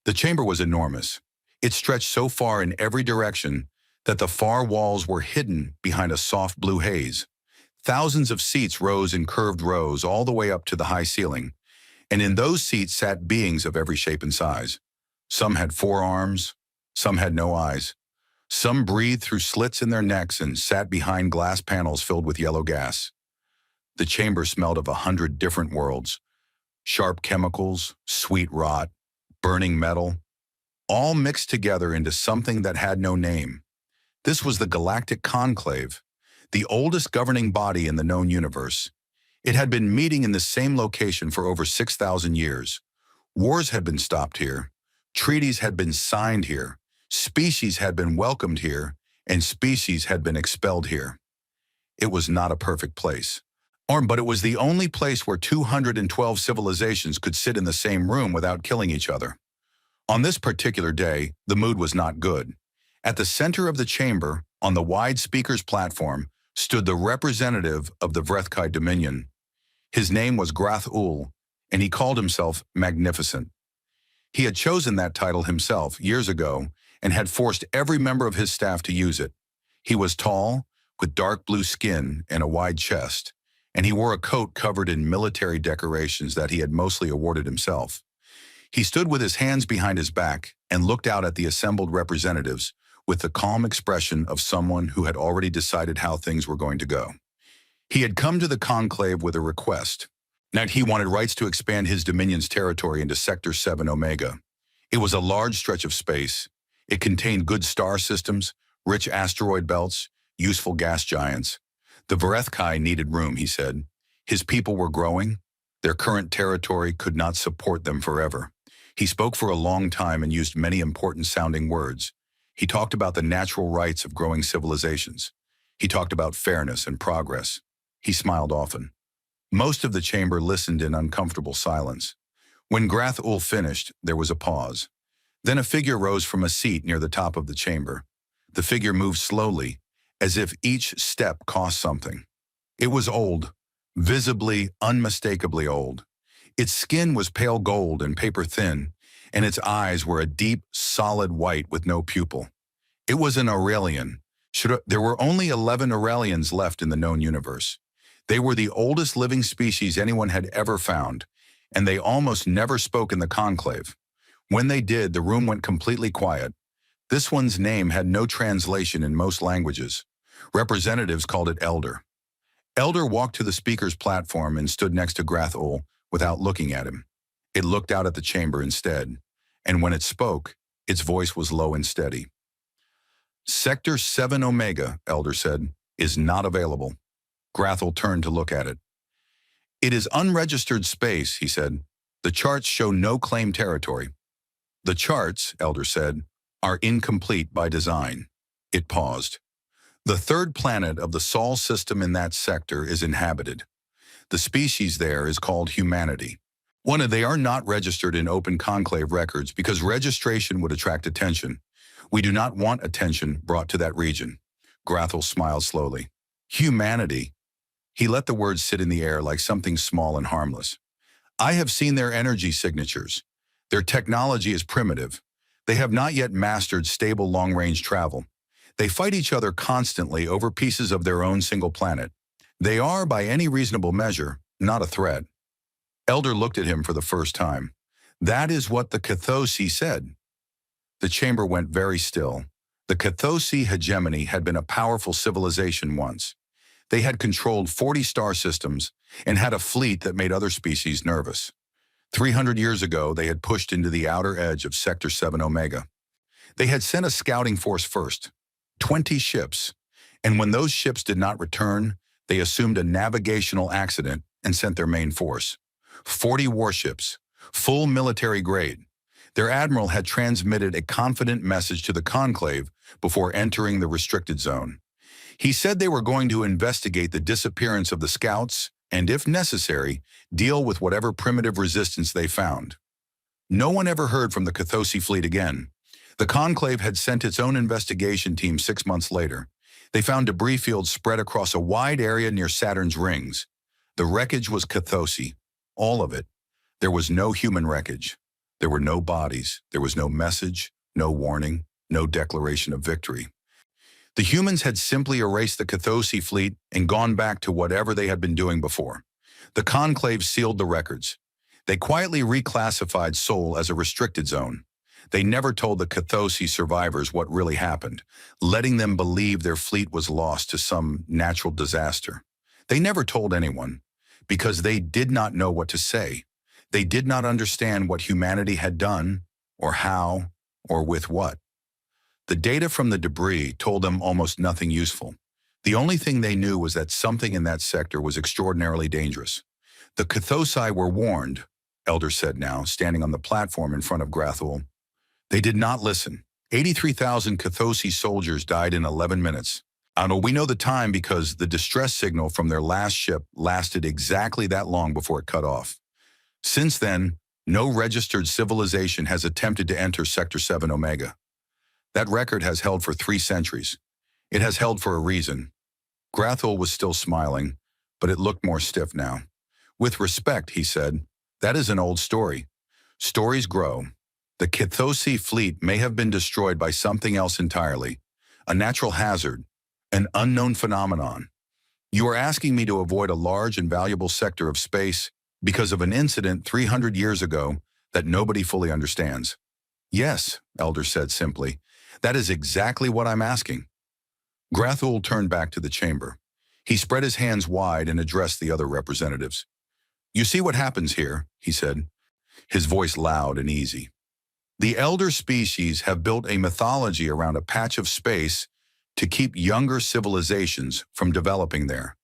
The chamber was enormous. It stretched so far in every direction that the far walls were hidden behind a soft blue haze. Thousands of seats rose in curved rows all the way up to the high ceiling, and in those seats sat beings of every shape and size. Some had 4 arms, some had no eyes. Some breathed through slits in their necks and sat behind glass panels filled with yellow gas. The chamber smelled of 100 different worlds: sharp chemicals, sweet rot, burning metal, all mixed together into something that had no name. This was the Galactic Conclave, the oldest governing body in the known universe. It had been meeting in the same location for over 6,000 years. Wars had been stopped here. Treaties had been signed here. Species had been welcomed here, and species had been expelled here. It was not a perfect place. But it was the only place where 212 civilizations could sit in the same room without killing each other. On this particular day, the mood was not good. At the center of the chamber, on the wide speaker's platform, stood the representative of the Vrethkai Dominion. His name was Grath Ul, and he called himself Magnificent. He had chosen that title himself years ago and had forced every member of his staff to use it. He was tall, with dark blue skin and a wide chest, and he wore a coat covered in military decorations that he had mostly awarded himself. He stood with his hands behind his back and looked out at the assembled representatives with the calm expression of someone who had already decided how things were going to go. He had come to the conclave with a request. Now, he wanted rights to expand his dominion's territory into Sector 7 Omega. It was a large stretch of space. It contained good star systems, rich asteroid belts, useful gas giants. The Vrethkai needed room, he said. His people were growing. Their current territory could not support them forever. He spoke for a long time and used many important-sounding words. He talked about the natural rights of growing civilizations. He talked about fairness and progress. He smiled often. Most of the chamber listened in uncomfortable silence. When Grath Ul finished, there was a pause. Then a figure rose from a seat near the top of the chamber. The figure moved slowly, as if each step cost something. It was old, visibly, unmistakably old. Its skin was pale gold and paper-thin, and its eyes were a deep, solid white with no pupil. It was an Aurelian. There were only 11 Aurelians left in the known universe. They were the oldest living species anyone had ever found, and they almost never spoke in the conclave. When they did, the room went completely quiet. This one's name had no translation in most languages. Representatives called it Elder. Elder walked to the speaker's platform and stood next to Grath Ul without looking at him. It looked out at the chamber instead, and when it spoke, its voice was low and steady. Sector 7 Omega, Elder said, is not available. Grath Ul turned to look at it. It is unregistered space, he said. The charts show no claimed territory. The charts, Elder said, are incomplete by design. It paused. The third planet of the Sol system in that sector is inhabited. The species there is called humanity. They are not registered in open conclave records because registration would attract attention. We do not want attention brought to that region. Grath Ul smiled slowly. Humanity. He let the words sit in the air like something small and harmless. I have seen their energy signatures. Their technology is primitive. They have not yet mastered stable long-range travel. They fight each other constantly over pieces of their own single planet. They are, by any reasonable measure, not a threat. Elder looked at him for the first time. That is what the Cathosi said. The chamber went very still. The Cathosi hegemony had been a powerful civilization once. They had controlled 40 star systems and had a fleet that made other species nervous. 300 years ago, they had pushed into the outer edge of Sector 7 Omega. They had sent a scouting force first, 20 ships, and when those ships did not return, they assumed a navigational accident and sent their main force. 40 warships, full military grade. Their admiral had transmitted a confident message to the conclave before entering the restricted zone. He said they were going to investigate the disappearance of the scouts and, if necessary, deal with whatever primitive resistance they found. No one ever heard from the Cathosi fleet again. The conclave had sent its own investigation team 6 months later. They found debris fields spread across a wide area near Saturn's rings. The wreckage was Cathosi, all of it. There was no human wreckage. There were no bodies, there was no message, no warning, no declaration of victory. The humans had simply erased the Cathosi fleet and gone back to whatever they had been doing before. The Conclave sealed the records. They quietly reclassified Sol as a restricted zone. They never told the Cathosi survivors what really happened, letting them believe their fleet was lost to some natural disaster. They never told anyone, because they did not know what to say. They did not understand what humanity had done, or how, or with what. The data from the debris told them almost nothing useful. The only thing they knew was that something in that sector was extraordinarily dangerous. The Cathosi were warned, Elder said now, standing on the platform in front of Grathul. They did not listen. 83,000 Cathosi soldiers died in 11 minutes. We know the time because the distress signal from their last ship lasted exactly that long before it cut off. Since then, no registered civilization has attempted to enter Sector 7 Omega. That record has held for 3 centuries. It has held for a reason. Grathul was still smiling, but it looked more stiff now. With respect, he said, that is an old story. Stories grow. The Cathosi fleet may have been destroyed by something else entirely, a natural hazard, an unknown phenomenon. You are asking me to avoid a large and valuable sector of space because of an incident 300 years ago that nobody fully understands. Yes, Elder said simply. That is exactly what I'm asking. Grathul turned back to the chamber. He spread his hands wide and addressed the other representatives. You see what happens here, he said, his voice loud and easy. The elder species have built a mythology around a patch of space to keep younger civilizations from developing there.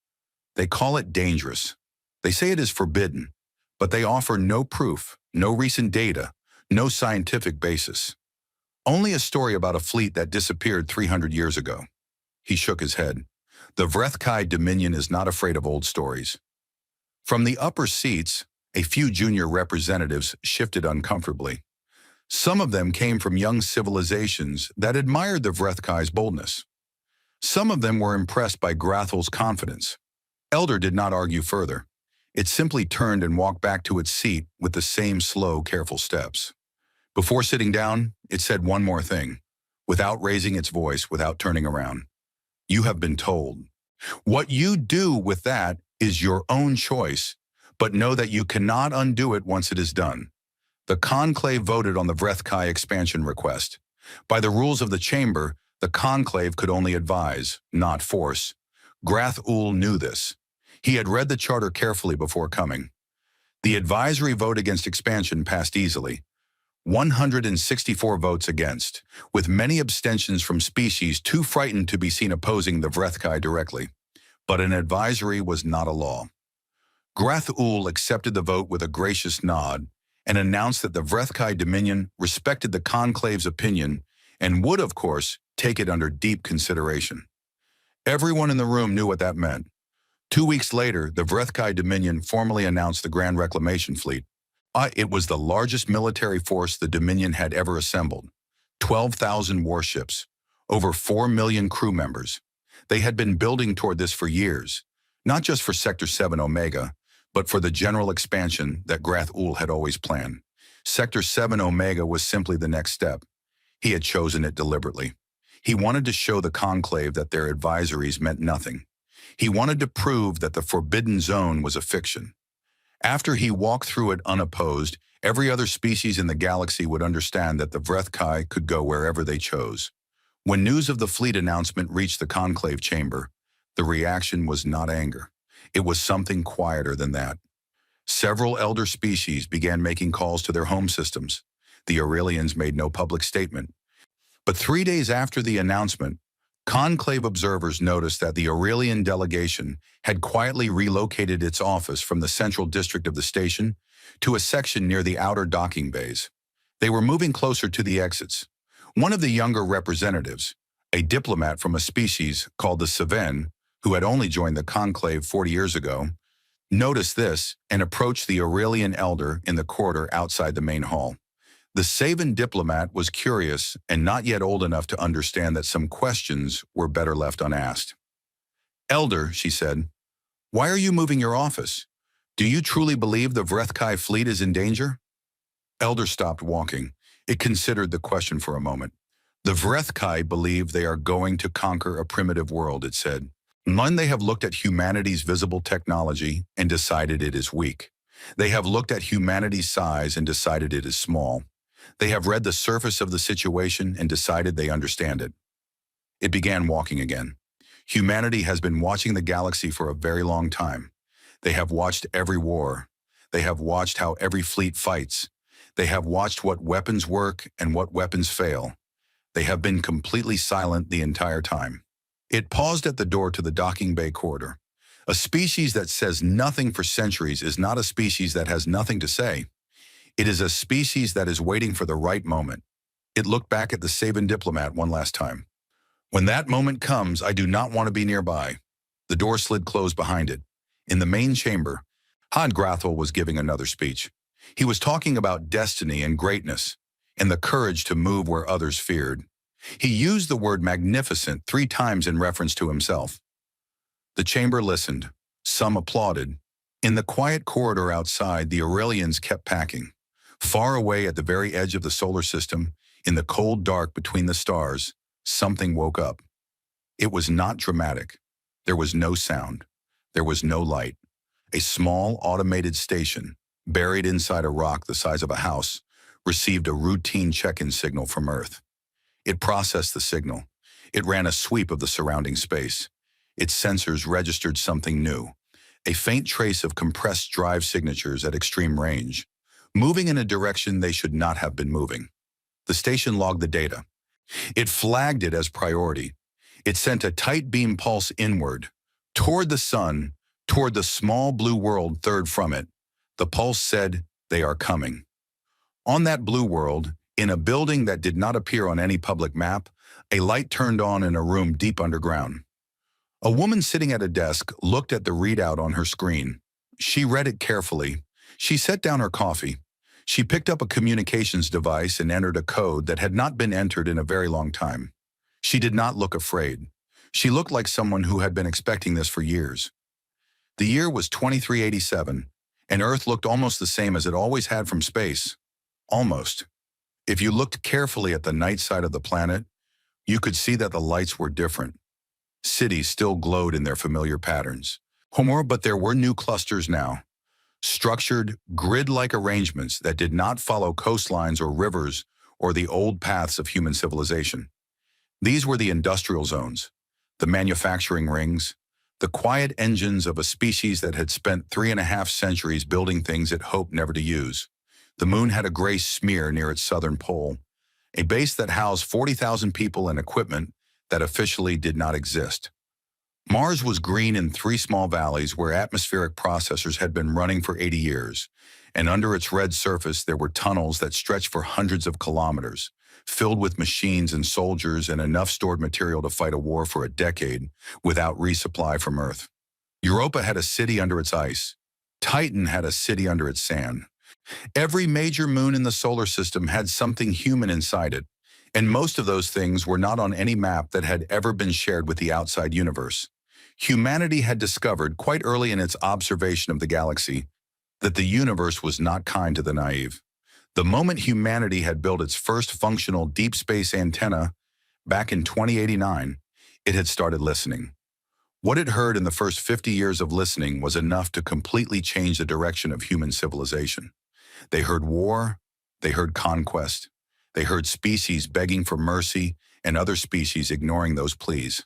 They call it dangerous. They say it is forbidden, but they offer no proof, no recent data, no scientific basis. Only a story about a fleet that disappeared 300 years ago. He shook his head. The Vrethkai Dominion is not afraid of old stories. From the upper seats, a few junior representatives shifted uncomfortably. Some of them came from young civilizations that admired the Vrethkai's boldness. Some of them were impressed by Grathul's confidence. Elder did not argue further. It simply turned and walked back to its seat with the same slow, careful steps. Before sitting down, it said one more thing, without raising its voice, without turning around. You have been told. What you do with that is your own choice, but know that you cannot undo it once it is done. The Conclave voted on the Vrethkai expansion request. By the rules of the Chamber, the Conclave could only advise, not force. Grathul knew this. He had read the charter carefully before coming. The advisory vote against expansion passed easily. 164 votes against, with many abstentions from species too frightened to be seen opposing the Vrethkai directly. But an advisory was not a law. Grathul accepted the vote with a gracious nod and announced that the Vrethkai Dominion respected the Conclave's opinion and would, of course, take it under deep consideration. Everyone in the room knew what that meant. 2 weeks later, the Vrethkai Dominion formally announced the Grand Reclamation Fleet. It was the largest military force the Dominion had ever assembled. 12,000 warships, over 4 million crew members. They had been building toward this for years, not just for Sector 7 Omega, but for the general expansion that Grathul had always planned. Sector 7 Omega was simply the next step. He had chosen it deliberately. He wanted to show the Conclave that their advisories meant nothing. He wanted to prove that the Forbidden Zone was a fiction. After he walked through it unopposed, every other species in the galaxy would understand that the Vrethkai could go wherever they chose. When news of the fleet announcement reached the Conclave chamber, the reaction was not anger. It was something quieter than that. Several elder species began making calls to their home systems. The Aurelians made no public statement. But 3 days after the announcement, Conclave observers noticed that the Aurelian delegation had quietly relocated its office from the central district of the station to a section near the outer docking bays. They were moving closer to the exits. One of the younger representatives, a diplomat from a species called the Seven, who had only joined the Conclave 40 years ago, noticed this and approached the Aurelian elder in the corridor outside the main hall. The Savan diplomat was curious and not yet old enough to understand that some questions were better left unasked. Elder, she said, why are you moving your office? Do you truly believe the Vrethkai fleet is in danger? Elder stopped walking. It considered the question for a moment. The Vrethkai believe they are going to conquer a primitive world, it said. One, they have looked at humanity's visible technology and decided it is weak. They have looked at humanity's size and decided it is small. They have read the surface of the situation and decided they understand it. It began walking again. Humanity has been watching the galaxy for a very long time. They have watched every war. They have watched how every fleet fights. They have watched what weapons work and what weapons fail. They have been completely silent the entire time. It paused at the door to the docking bay corridor. A species that says nothing for centuries is not a species that has nothing to say. It is a species that is waiting for the right moment. It looked back at the Saban diplomat one last time. When that moment comes, I do not want to be nearby. The door slid closed behind it. In the main chamber, Han Grathel was giving another speech. He was talking about destiny and greatness, and the courage to move where others feared. He used the word magnificent 3 times in reference to himself. The chamber listened. Some applauded. In the quiet corridor outside, the Aurelians kept packing. Far away at the very edge of the solar system, in the cold dark between the stars, something woke up. It was not dramatic. There was no sound. There was no light. A small automated station, buried inside a rock the size of a house, received a routine check-in signal from Earth. It processed the signal. It ran a sweep of the surrounding space. Its sensors registered something new, a faint trace of compressed drive signatures at extreme range, moving in a direction they should not have been moving. The station logged the data. It flagged it as priority. It sent a tight beam pulse inward, toward the sun, toward the small blue world third from it. The pulse said, "They are coming." On that blue world, in a building that did not appear on any public map, a light turned on in a room deep underground. A woman sitting at a desk looked at the readout on her screen. She read it carefully. She set down her coffee. She picked up a communications device and entered a code that had not been entered in a very long time. She did not look afraid. She looked like someone who had been expecting this for years. The year was 2387, and Earth looked almost the same as it always had from space. Almost. If you looked carefully at the night side of the planet, you could see that the lights were different. Cities still glowed in their familiar patterns. But there were new clusters now. Structured, grid-like arrangements that did not follow coastlines or rivers or the old paths of human civilization. These were the industrial zones, the manufacturing rings, the quiet engines of a species that had spent 3.5 centuries building things it hoped never to use. The moon had a gray smear near its southern pole, a base that housed 40,000 people and equipment that officially did not exist. Mars was green in 3 small valleys where atmospheric processors had been running for 80 years, and under its red surface there were tunnels that stretched for hundreds of kilometers, filled with machines and soldiers and enough stored material to fight a war for a decade without resupply from Earth. Europa had a city under its ice. Titan had a city under its sand. Every major moon in the solar system had something human inside it, and most of those things were not on any map that had ever been shared with the outside universe. Humanity had discovered quite early in its observation of the galaxy that the universe was not kind to the naive. The moment humanity had built its first functional deep space antenna, back in 2089, it had started listening. What it heard in the first 50 years of listening was enough to completely change the direction of human civilization. They heard war, they heard conquest, they heard species begging for mercy and other species ignoring those pleas.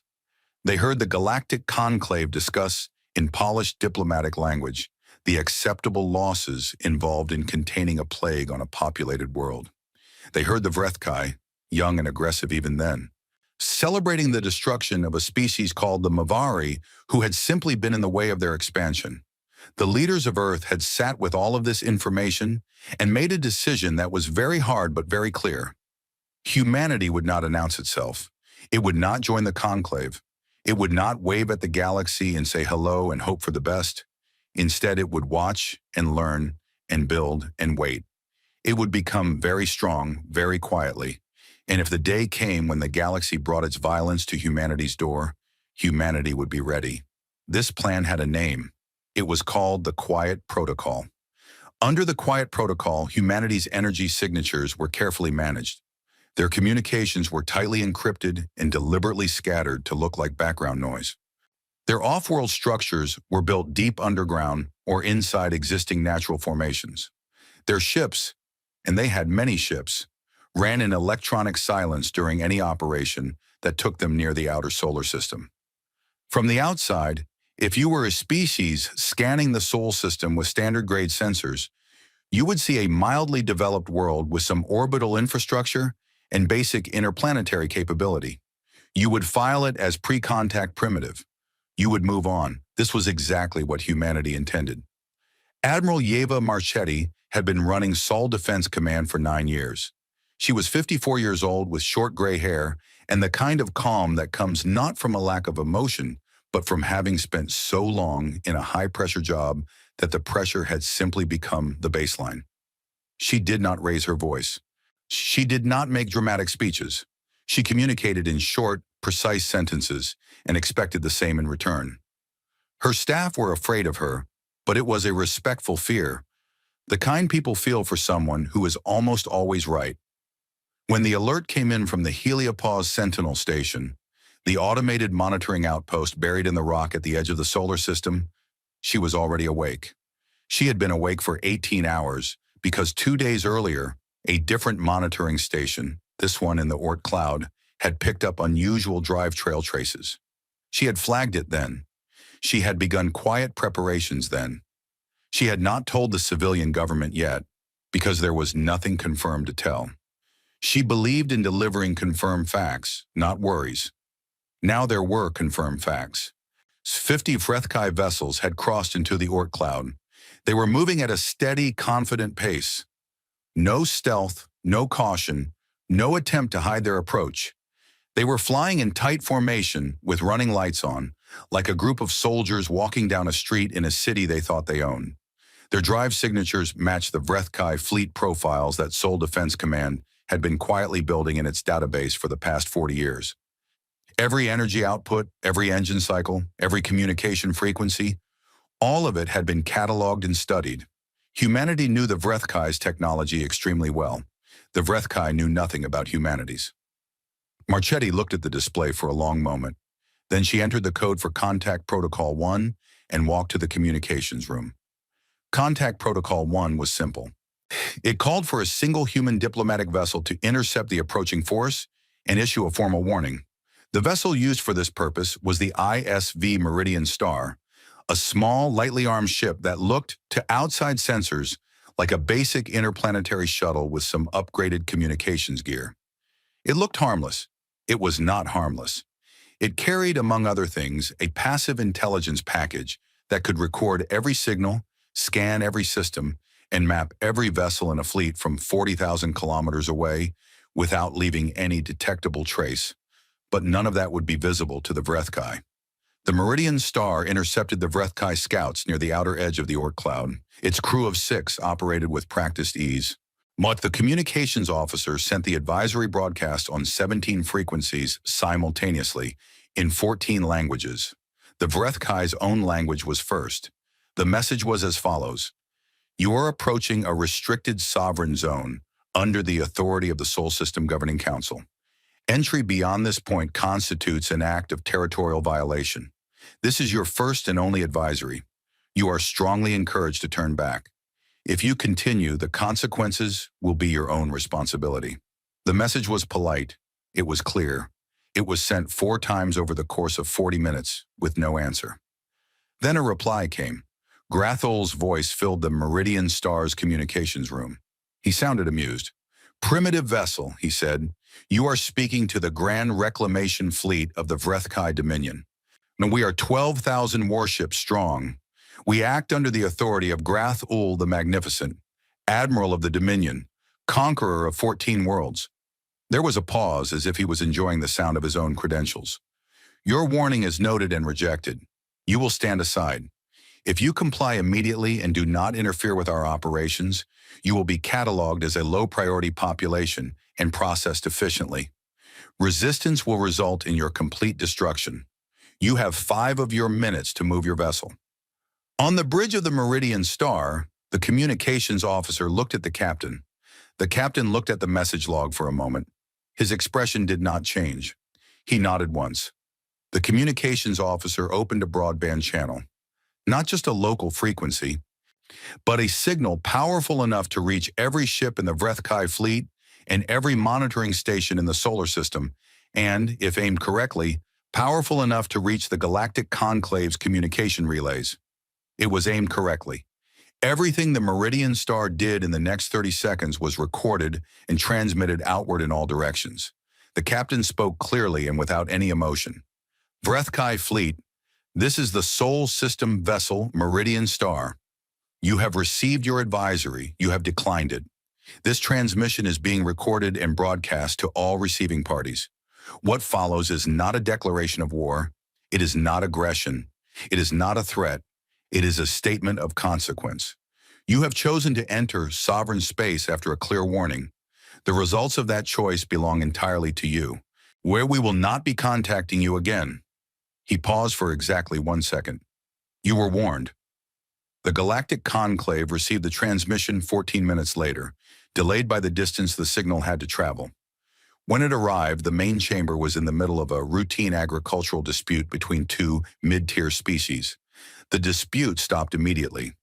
They heard the galactic conclave discuss, in polished diplomatic language, the acceptable losses involved in containing a plague on a populated world. They heard the Vrethkai, young and aggressive even then, celebrating the destruction of a species called the Mavari, who had simply been in the way of their expansion. The leaders of Earth had sat with all of this information and made a decision that was very hard but very clear. Humanity would not announce itself. It would not join the conclave. It would not wave at the galaxy and say hello and hope for the best. Instead, it would watch and learn and build and wait. It would become very strong, very quietly. And if the day came when the galaxy brought its violence to humanity's door, humanity would be ready. This plan had a name. It was called the Quiet Protocol. Under the Quiet Protocol, humanity's energy signatures were carefully managed. Their communications were tightly encrypted and deliberately scattered to look like background noise. Their off-world structures were built deep underground or inside existing natural formations. Their ships, and they had many ships, ran in electronic silence during any operation that took them near the outer solar system. From the outside, if you were a species scanning the Sol system with standard-grade sensors, you would see a mildly developed world with some orbital infrastructure and basic interplanetary capability. You would file it as pre-contact primitive. You would move on. This was exactly what humanity intended. Admiral Yeva Marchetti had been running Sol Defense Command for 9 years. She was 54 years old with short gray hair and the kind of calm that comes not from a lack of emotion, but from having spent so long in a high-pressure job that the pressure had simply become the baseline. She did not raise her voice. She did not make dramatic speeches. She communicated in short, precise sentences and expected the same in return. Her staff were afraid of her, but it was a respectful fear, the kind people feel for someone who is almost always right. When the alert came in from the Heliopause Sentinel Station, the automated monitoring outpost buried in the rock at the edge of the solar system, she was already awake. She had been awake for 18 hours because 2 days earlier, a different monitoring station, this one in the Oort cloud, had picked up unusual drive trail traces. She had flagged it then. She had begun quiet preparations then. She had not told the civilian government yet because there was nothing confirmed to tell. She believed in delivering confirmed facts, not worries. Now there were confirmed facts. 50 Vrethkai vessels had crossed into the Oort cloud. They were moving at a steady, confident pace. No stealth, no caution, no attempt to hide their approach. They were flying in tight formation with running lights on, like a group of soldiers walking down a street in a city they thought they owned. Their drive signatures matched the Vrethkai fleet profiles that Sol Defense Command had been quietly building in its database for the past 40 years. Every energy output, every engine cycle, every communication frequency, all of it had been cataloged and studied. Humanity knew the Vrethkai's technology extremely well. The Vrethkai knew nothing about humanity's. Marchetti looked at the display for a long moment. Then she entered the code for Contact Protocol 1 and walked to the communications room. Contact Protocol 1 was simple. It called for a single human diplomatic vessel to intercept the approaching force and issue a formal warning. The vessel used for this purpose was the ISV Meridian Star, a small, lightly armed ship that looked, to outside sensors, like a basic interplanetary shuttle with some upgraded communications gear. It looked harmless. It was not harmless. It carried, among other things, a passive intelligence package that could record every signal, scan every system, and map every vessel in a fleet from 40,000 kilometers away without leaving any detectable trace. But none of that would be visible to the Vrethkai. The Meridian Star intercepted the Vrethkai scouts near the outer edge of the Oort cloud. Its crew of 6 operated with practiced ease. The communications officer sent the advisory broadcast on 17 frequencies simultaneously in 14 languages. The Vrethkai's own language was first. The message was as follows: "You are approaching a restricted sovereign zone under the authority of the Sol System Governing Council. Entry beyond this point constitutes an act of territorial violation. This is your first and only advisory. You are strongly encouraged to turn back. If you continue, the consequences will be your own responsibility." The message was polite. It was clear. It was sent 4 times over the course of 40 minutes with no answer. Then a reply came. Grathol's voice filled the Meridian Star's communications room. He sounded amused. "Primitive vessel," he said, "you are speaking to the Grand Reclamation Fleet of the Vrethkai Dominion. And we are 12,000 warships strong. We act under the authority of Grathul the Magnificent, Admiral of the Dominion, Conqueror of 14 worlds." There was a pause, as if he was enjoying the sound of his own credentials. "Your warning is noted and rejected. You will stand aside. If you comply immediately and do not interfere with our operations, you will be cataloged as a low-priority population and processed efficiently. Resistance will result in your complete destruction. You have 5 of your minutes to move your vessel." On the bridge of the Meridian Star, The communications officer looked at the captain. The captain looked at the message log for a moment. His expression did not change. He nodded once. The communications officer opened a broadband channel. Not just a local frequency, but a signal powerful enough to reach every ship in the Vrethkai fleet and every monitoring station in the solar system, and, if aimed correctly, powerful enough to reach the Galactic Conclave's communication relays. It was aimed correctly. Everything the Meridian Star did in the next 30 seconds was recorded and transmitted outward in all directions. The captain spoke clearly and without any emotion. Vrethkai fleet, this is the Sol System vessel Meridian Star. You have received your advisory. You have declined it. This transmission is being recorded and broadcast to all receiving parties. What follows is not a declaration of war. It is not aggression. It is not a threat. It is a statement of consequence. You have chosen to enter sovereign space after a clear warning. The results of that choice belong entirely to you, where we will not be contacting you again. He paused for exactly 1 second. You were warned. The Galactic Conclave received the transmission 14 minutes later, delayed by the distance the signal had to travel. When it arrived, the main chamber was in the middle of a routine agricultural dispute between two mid-tier species. The dispute stopped immediately.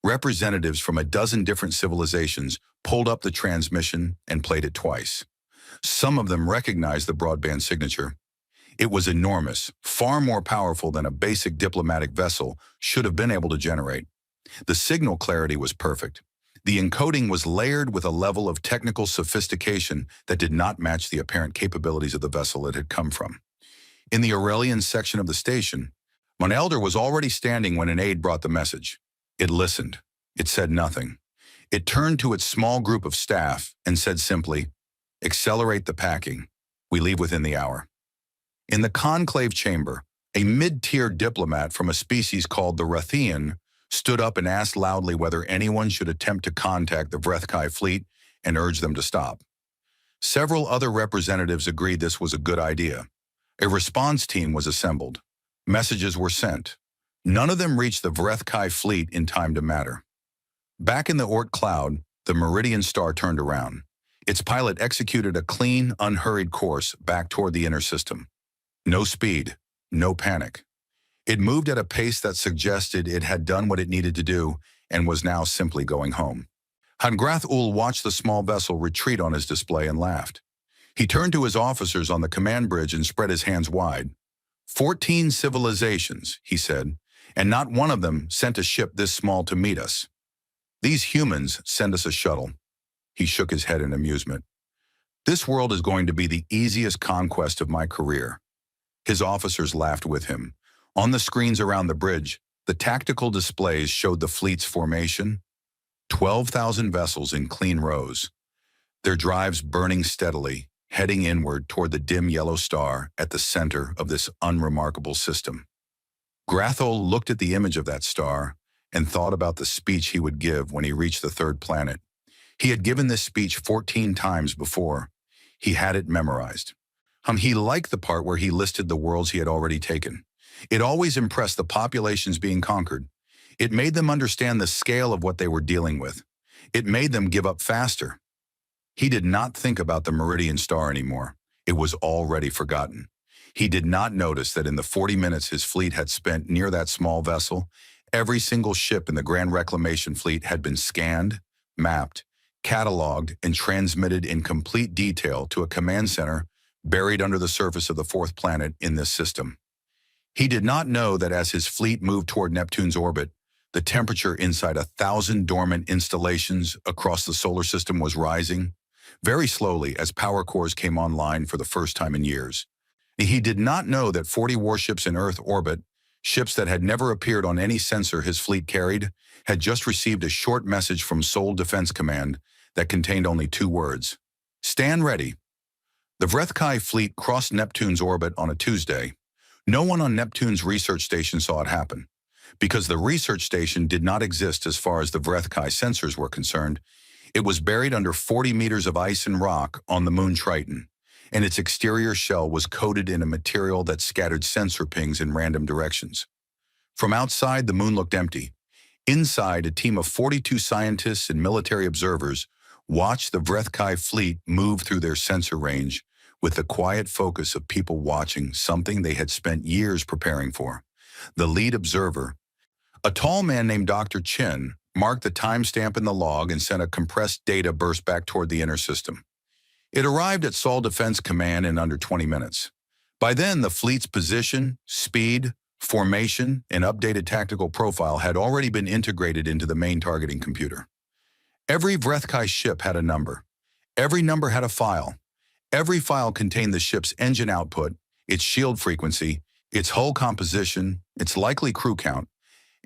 Representatives from a dozen different civilizations pulled up the transmission and played it twice. Some of them recognized the broadband signature. It was enormous, far more powerful than a basic diplomatic vessel should have been able to generate. The signal clarity was perfect. The encoding was layered with a level of technical sophistication that did not match the apparent capabilities of the vessel it had come from. In the Aurelian section of the station, an elder was already standing when an aide brought the message. It listened. It said nothing. It turned to its small group of staff and said simply, "Accelerate the packing. We leave within the hour." In the conclave chamber, a mid-tier diplomat from a species called the Rathian stood up and asked loudly whether anyone should attempt to contact the Vrethkai fleet and urged them to stop. Several other representatives agreed this was a good idea. A response team was assembled. Messages were sent. None of them reached the Vrethkai fleet in time to matter. Back in the Oort cloud, the Meridian Star turned around. Its pilot executed a clean, unhurried course back toward the inner system. No speed, no panic. It moved at a pace that suggested it had done what it needed to do and was now simply going home. Hangrath-Ul watched the small vessel retreat on his display and laughed. He turned to his officers on the command bridge and spread his hands wide. 14 civilizations, he said, and not one of them sent a ship this small to meet us. These humans send us a shuttle. He shook his head in amusement. This world is going to be the easiest conquest of my career. His officers laughed with him. On the screens around the bridge, the tactical displays showed the fleet's formation. 12,000 vessels in clean rows. Their drives burning steadily, heading inward toward the dim yellow star at the center of this unremarkable system. Grathol looked at the image of that star and thought about the speech he would give when he reached the third planet. He had given this speech 14 times before. He had it memorized. He liked the part where he listed the worlds he had already taken. It always impressed the populations being conquered. It made them understand the scale of what they were dealing with. It made them give up faster. He did not think about the Meridian Star anymore. It was already forgotten. He did not notice that in the 40 minutes his fleet had spent near that small vessel, every single ship in the Grand Reclamation Fleet had been scanned, mapped, cataloged, and transmitted in complete detail to a command center buried under the surface of the fourth planet in this system. He did not know that as his fleet moved toward Neptune's orbit, the temperature inside 1,000 dormant installations across the solar system was rising, very slowly as power cores came online for the first time in years. He did not know that 40 warships in Earth orbit, ships that had never appeared on any sensor his fleet carried, had just received a short message from Sol Defense Command that contained only 2 words. Stand ready. The Vrethkai fleet crossed Neptune's orbit on a Tuesday. No one on Neptune's research station saw it happen. Because the research station did not exist as far as the Vrethkai sensors were concerned, it was buried under 40 meters of ice and rock on the moon Triton, and its exterior shell was coated in a material that scattered sensor pings in random directions. From outside, the moon looked empty. Inside, a team of 42 scientists and military observers watched the Vrethkai fleet move through their sensor range with the quiet focus of people watching something they had spent years preparing for. The lead observer, a tall man named Dr. Chin, marked the timestamp in the log and sent a compressed data burst back toward the inner system. It arrived at Seoul Defense Command in under 20 minutes. By then, the fleet's position, speed, formation, and updated tactical profile had already been integrated into the main targeting computer. Every Vrethkai ship had a number. Every number had a file. Every file contained the ship's engine output, its shield frequency, its hull composition, its likely crew count,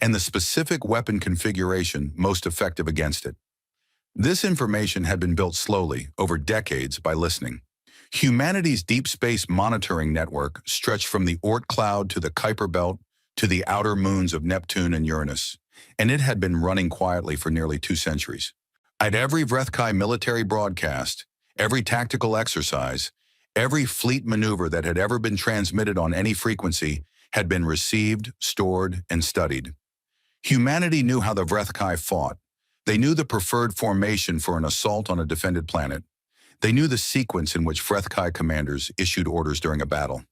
and the specific weapon configuration most effective against it. This information had been built slowly, over decades, by listening. Humanity's deep space monitoring network stretched from the Oort cloud to the Kuiper belt to the outer moons of Neptune and Uranus, and it had been running quietly for nearly 2 centuries. At every Vrethkai military broadcast, every tactical exercise, every fleet maneuver that had ever been transmitted on any frequency had been received, stored, and studied. Humanity knew how the Vrethkai fought. They knew the preferred formation for an assault on a defended planet. They knew the sequence in which Vrethkai commanders issued orders during a battle.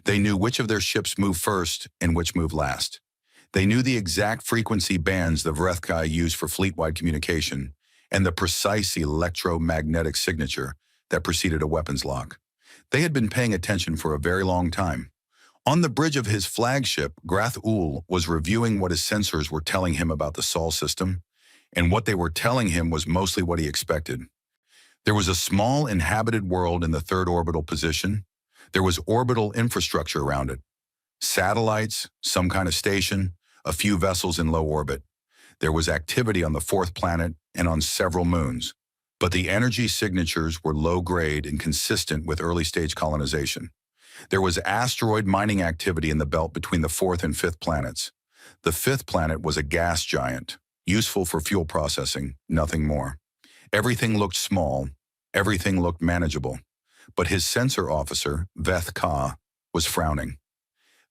They knew which of their ships moved first and which moved last. They knew the exact frequency bands the Vrethkai used for fleet-wide communication and the precise electromagnetic signature that preceded a weapons lock. They had been paying attention for a very long time. On the bridge of his flagship, Grath-Ul was reviewing what his sensors were telling him about the Sol system, and what they were telling him was mostly what he expected. There was a small inhabited world in the third orbital position. There was orbital infrastructure around it. Satellites, some kind of station, a few vessels in low orbit. There was activity on the fourth planet and on several moons, but the energy signatures were low-grade and consistent with early-stage colonization. There was asteroid mining activity in the belt between the fourth and fifth planets. The fifth planet was a gas giant, useful for fuel processing, nothing more. Everything looked small, everything looked manageable, but his sensor officer, Veth Ka, was frowning.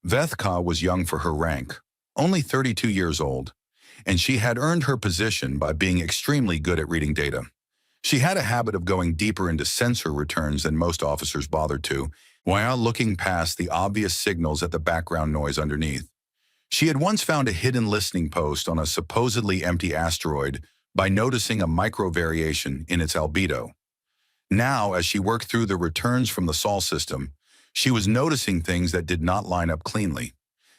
Veth Ka was young for her rank, only 32 years old, and she had earned her position by being extremely good at reading data. She had a habit of going deeper into sensor returns than most officers bothered to, while looking past the obvious signals at the background noise underneath. She had once found a hidden listening post on a supposedly empty asteroid by noticing a micro-variation in its albedo. Now, as she worked through the returns from the Sol system, she was noticing things that did not line up cleanly.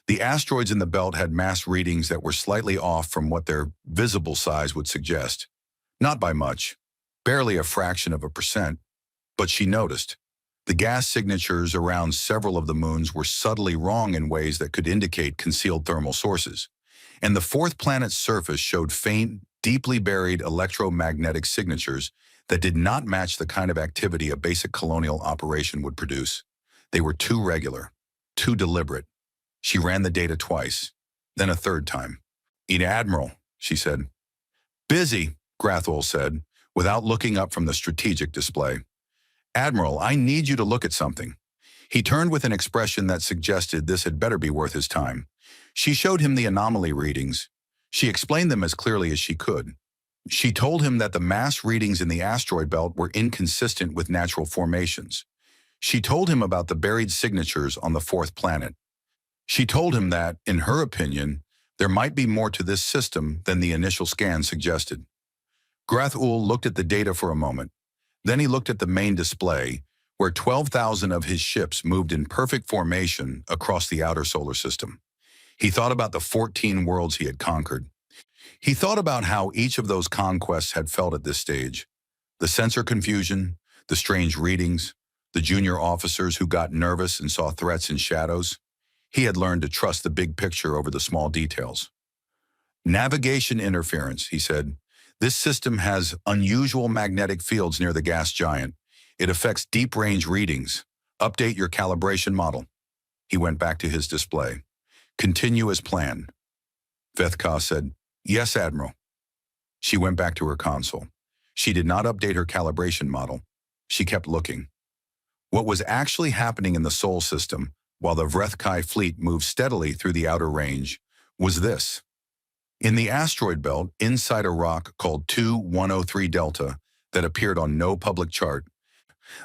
The asteroids in the belt had mass readings that were slightly off from what their visible size would suggest. Not by much, barely a fraction of a percent, but she noticed. The gas signatures around several of the moons were subtly wrong in ways that could indicate concealed thermal sources, and the fourth planet's surface showed faint, deeply buried electromagnetic signatures that did not match the kind of activity a basic colonial operation would produce. They were too regular, too deliberate. She ran the data twice, then a third time. "Admiral," she said. "Busy," Grath-Ul said, without looking up from the strategic display. "Admiral, I need you to look at something." He turned with an expression that suggested this had better be worth his time. She showed him the anomaly readings. She explained them as clearly as she could. She told him that the mass readings in the asteroid belt were inconsistent with natural formations. She told him about the buried signatures on the fourth planet. She told him that, in her opinion, there might be more to this system than the initial scan suggested. Grath-Ul looked at the data for a moment. Then he looked at the main display, where 12,000 of his ships moved in perfect formation across the outer solar system. He thought about the 14 worlds he had conquered. He thought about how each of those conquests had felt at this stage. The sensor confusion, the strange readings, the junior officers who got nervous and saw threats in shadows. He had learned to trust the big picture over the small details. "Navigation interference," he said. "This system has unusual magnetic fields near the gas giant. It affects deep-range readings. Update your calibration model." He went back to his display. "Continue as planned." Veth Ka said, "Yes, Admiral." She went back to her console. She did not update her calibration model. She kept looking. What was actually happening in the Sol system, while the Vrethkai fleet moved steadily through the outer range, was this. In the asteroid belt, inside a rock called 2103 Delta that appeared on no public chart,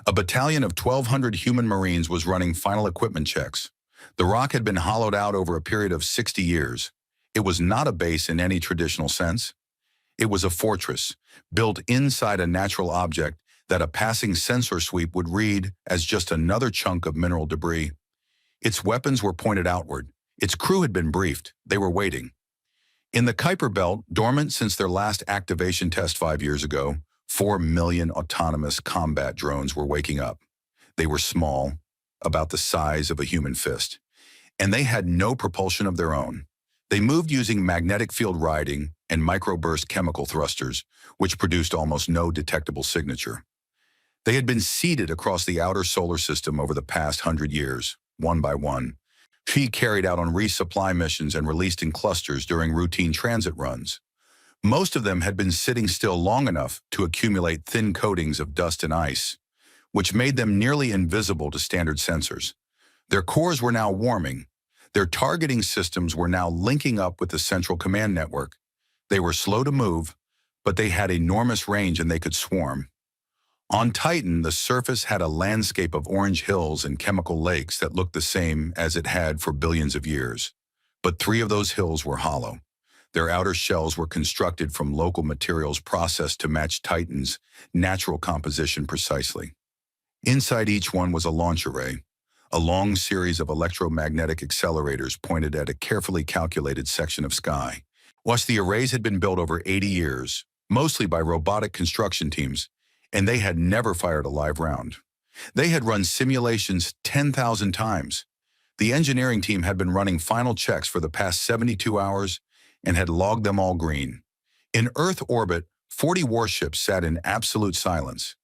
a battalion of 1,200 human Marines was running final equipment checks. The rock had been hollowed out over a period of 60 years. It was not a base in any traditional sense. It was a fortress, built inside a natural object that a passing sensor sweep would read as just another chunk of mineral debris. Its weapons were pointed outward. Its crew had been briefed. They were waiting. In the Kuiper Belt, dormant since their last activation test 5 years ago, 4 million autonomous combat drones were waking up. They were small, about the size of a human fist, and they had no propulsion of their own. They moved using magnetic field riding and microburst chemical thrusters, which produced almost no detectable signature. They had been seeded across the outer solar system over the past 100 years, one by one, carried out on resupply missions and released in clusters during routine transit runs. Most of them had been sitting still long enough to accumulate thin coatings of dust and ice, which made them nearly invisible to standard sensors. Their cores were now warming. Their targeting systems were now linking up with the central command network. They were slow to move, but they had enormous range and they could swarm. On Titan, the surface had a landscape of orange hills and chemical lakes that looked the same as it had for billions of years. But 3 of those hills were hollow. Their outer shells were constructed from local materials processed to match Titan's natural composition precisely. Inside each one was a launch array, a long series of electromagnetic accelerators pointed at a carefully calculated section of sky. Whilst the arrays had been built over 80 years, mostly by robotic construction teams, and they had never fired a live round. They had run simulations 10,000 times. The engineering team had been running final checks for the past 72 hours and had logged them all green. In Earth orbit, 40 warships sat in absolute silence.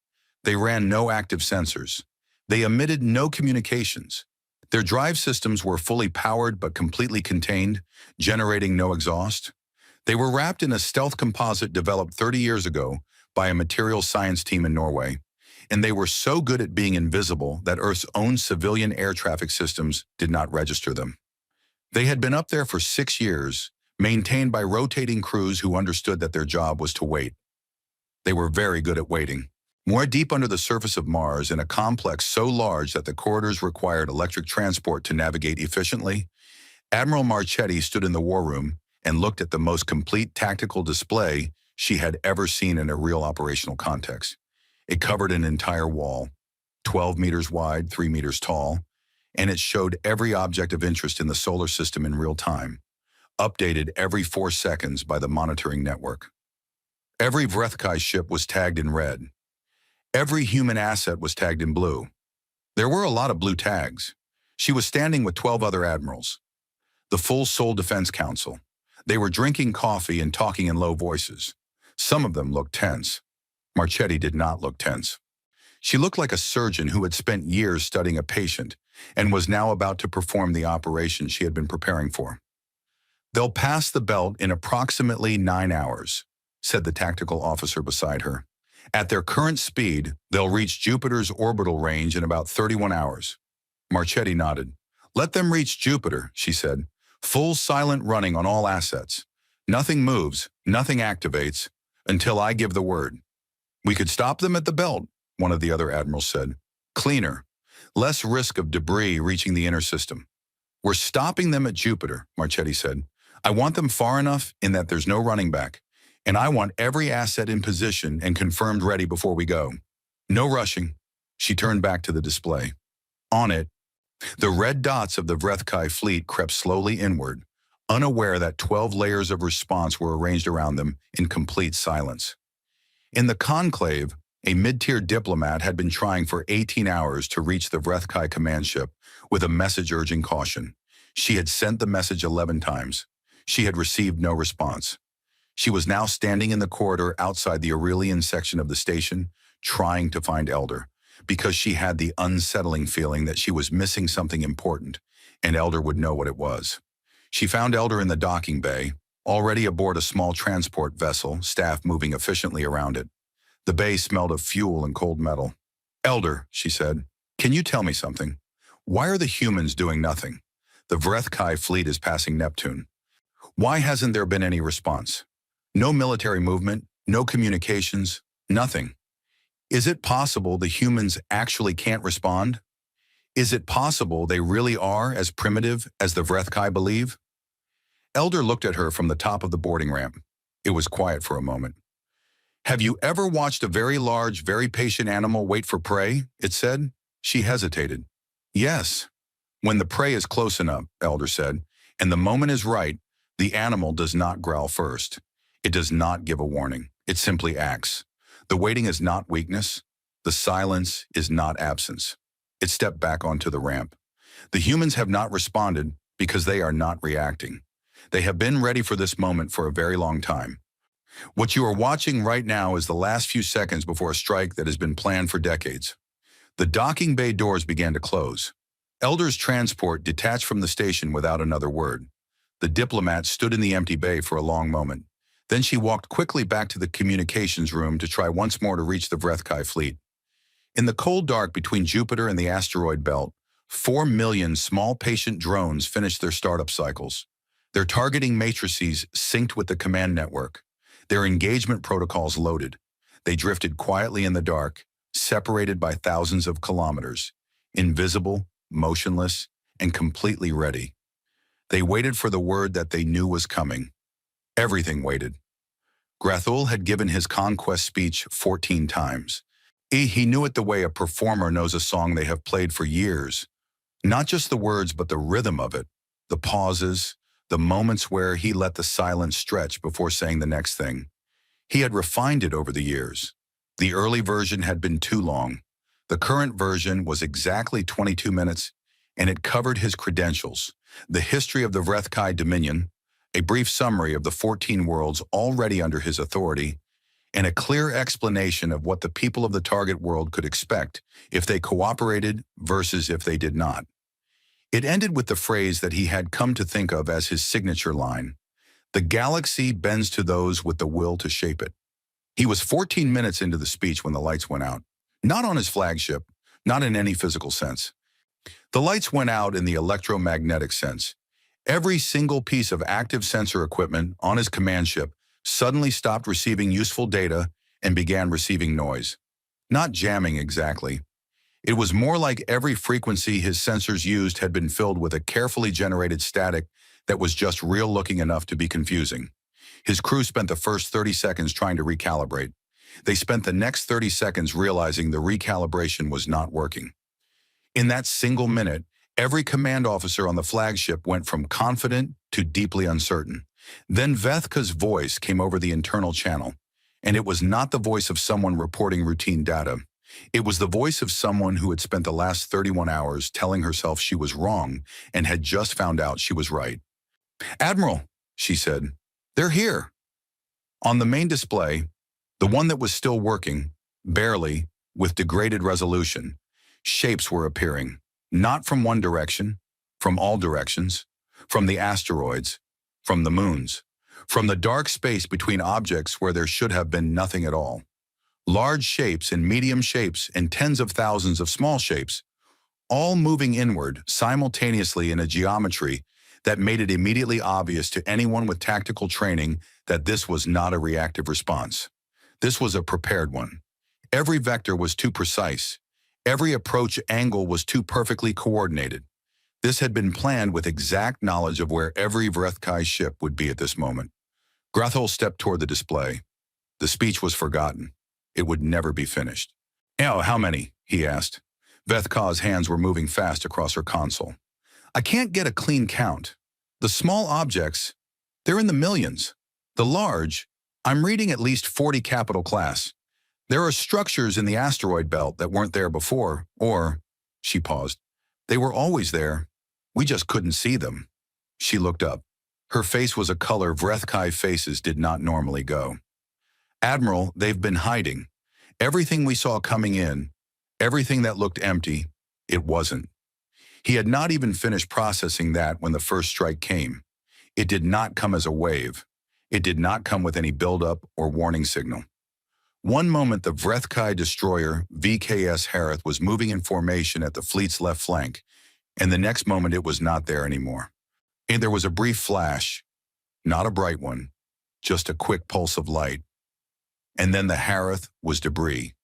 They ran no active sensors. They emitted no communications. Their drive systems were fully powered but completely contained, generating no exhaust. They were wrapped in a stealth composite developed 30 years ago by a materials science team in Norway, and they were so good at being invisible that Earth's own civilian air traffic systems did not register them. They had been up there for 6 years, maintained by rotating crews who understood that their job was to wait. They were very good at waiting. More deep under the surface of Mars, in a complex so large that the corridors required electric transport to navigate efficiently, Admiral Marchetti stood in the war room and looked at the most complete tactical display she had ever seen in a real operational context. It covered an entire wall, 12 meters wide, 3 meters tall, and it showed every object of interest in the solar system in real time, updated every 4 seconds by the monitoring network. Every Vrethkai ship was tagged in red. Every human asset was tagged in blue. There were a lot of blue tags. She was standing with 12 other admirals, the full Sol Defense Council. They were drinking coffee and talking in low voices. Some of them looked tense. Marchetti did not look tense. She looked like a surgeon who had spent years studying a patient and was now about to perform the operation she had been preparing for. "They'll pass the belt in approximately 9 hours," said the tactical officer beside her. "At their current speed, they'll reach Jupiter's orbital range in about 31 hours. Marchetti nodded. "Let them reach Jupiter," she said. "Full silent running on all assets. Nothing moves, nothing activates, until I give the word." "We could stop them at the belt," one of the other admirals said. "Cleaner. Less risk of debris reaching the inner system." "We're stopping them at Jupiter," Marchetti said. "I want them far enough in that there's no running back, and I want every asset in position and confirmed ready before we go. No rushing." She turned back to the display. On it, the red dots of the Vrethkai fleet crept slowly inward, unaware that 12 layers of response were arranged around them in complete silence. In the conclave, a mid-tier diplomat had been trying for 18 hours to reach the Vrethkai command ship with a message urging caution. She had sent the message 11 times. She had received no response. She was now standing in the corridor outside the Aurelian section of the station, trying to find Elder, because she had the unsettling feeling that she was missing something important, and Elder would know what it was. She found Elder in the docking bay, already aboard a small transport vessel, staff moving efficiently around it. The bay smelled of fuel and cold metal. "Elder," she said, "can you tell me something? Why are the humans doing nothing? The Vrethkai fleet is passing Neptune. Why hasn't there been any response? No military movement, no communications, nothing. Is it possible the humans actually can't respond? Is it possible they really are as primitive as the Vrethkai believe? Elder looked at her from the top of the boarding ramp. It was quiet for a moment. Have you ever watched a very large, very patient animal wait for prey? It said. She hesitated. Yes. When the prey is close enough, Elder said, and the moment is right, the animal does not growl first. It does not give a warning. It simply acts. The waiting is not weakness. The silence is not absence. It stepped back onto the ramp. The humans have not responded because they are not reacting. They have been ready for this moment for a very long time. What you are watching right now is the last few seconds before a strike that has been planned for decades. The docking bay doors began to close. Elder's transport detached from the station without another word. The diplomat stood in the empty bay for a long moment. Then she walked quickly back to the communications room to try once more to reach the Vrethkai fleet. In the cold dark between Jupiter and the asteroid belt, 4 million small patient drones finished their startup cycles. Their targeting matrices synced with the command network. Their engagement protocols loaded. They drifted quietly in the dark, separated by thousands of kilometers, invisible, motionless, and completely ready. They waited for the word that they knew was coming. Everything waited. Grathul had given his conquest speech 14 times. He knew it the way a performer knows a song they have played for years. Not just the words, but the rhythm of it, the pauses, the moments where he let the silence stretch before saying the next thing. He had refined it over the years. The early version had been too long. The current version was exactly 22 minutes, and it covered his credentials, the history of the Vrethkai Dominion, a brief summary of the 14 worlds already under his authority, and a clear explanation of what the people of the target world could expect if they cooperated versus if they did not. It ended with the phrase that he had come to think of as his signature line: "The galaxy bends to those with the will to shape it." He was 14 minutes into the speech when the lights went out. Not on his flagship, not in any physical sense. The lights went out in the electromagnetic sense. Every single piece of active sensor equipment on his command ship suddenly stopped receiving useful data and began receiving noise. Not jamming exactly. It was more like every frequency his sensors used had been filled with a carefully generated static that was just real-looking enough to be confusing. His crew spent the first 30 seconds trying to recalibrate. They spent the next 30 seconds realizing the recalibration was not working. In that single minute, every command officer on the flagship went from confident to deeply uncertain. Then Vrethka's voice came over the internal channel, and it was not the voice of someone reporting routine data. It was the voice of someone who had spent the last 31 hours telling herself she was wrong and had just found out she was right. "Admiral," she said, "they're here." On the main display, the one that was still working, barely, with degraded resolution, shapes were appearing, not from one direction, from all directions, from the asteroids, from the moons, from the dark space between objects where there should have been nothing at all. Large shapes and medium shapes and tens of thousands of small shapes, all moving inward simultaneously in a geometry that made it immediately obvious to anyone with tactical training that this was not a reactive response. This was a prepared one. Every vector was too precise. Every approach angle was too perfectly coordinated. This had been planned with exact knowledge of where every Vrethkai ship would be at this moment. Grathul stepped toward the display. The speech was forgotten. It would never be finished. "Oh, how many?" he asked. Vrethka's hands were moving fast across her console. "I can't get a clean count. The small objects, they're in the millions. The large, I'm reading at least 40 capital class. There are structures in the asteroid belt that weren't there before, or," she paused, "they were always there. We just couldn't see them." She looked up. Her face was a color Vrethkai faces did not normally go. "Admiral, they've been hiding. Everything we saw coming in, everything that looked empty, it wasn't." He had not even finished processing that when the first strike came. It did not come as a wave. It did not come with any buildup or warning signal. One moment the Vrethkai destroyer VKS Harith was moving in formation at the fleet's left flank, and the next moment it was not there anymore. And there was a brief flash, Not a bright one, just a quick pulse of light. And then the Harith was debris.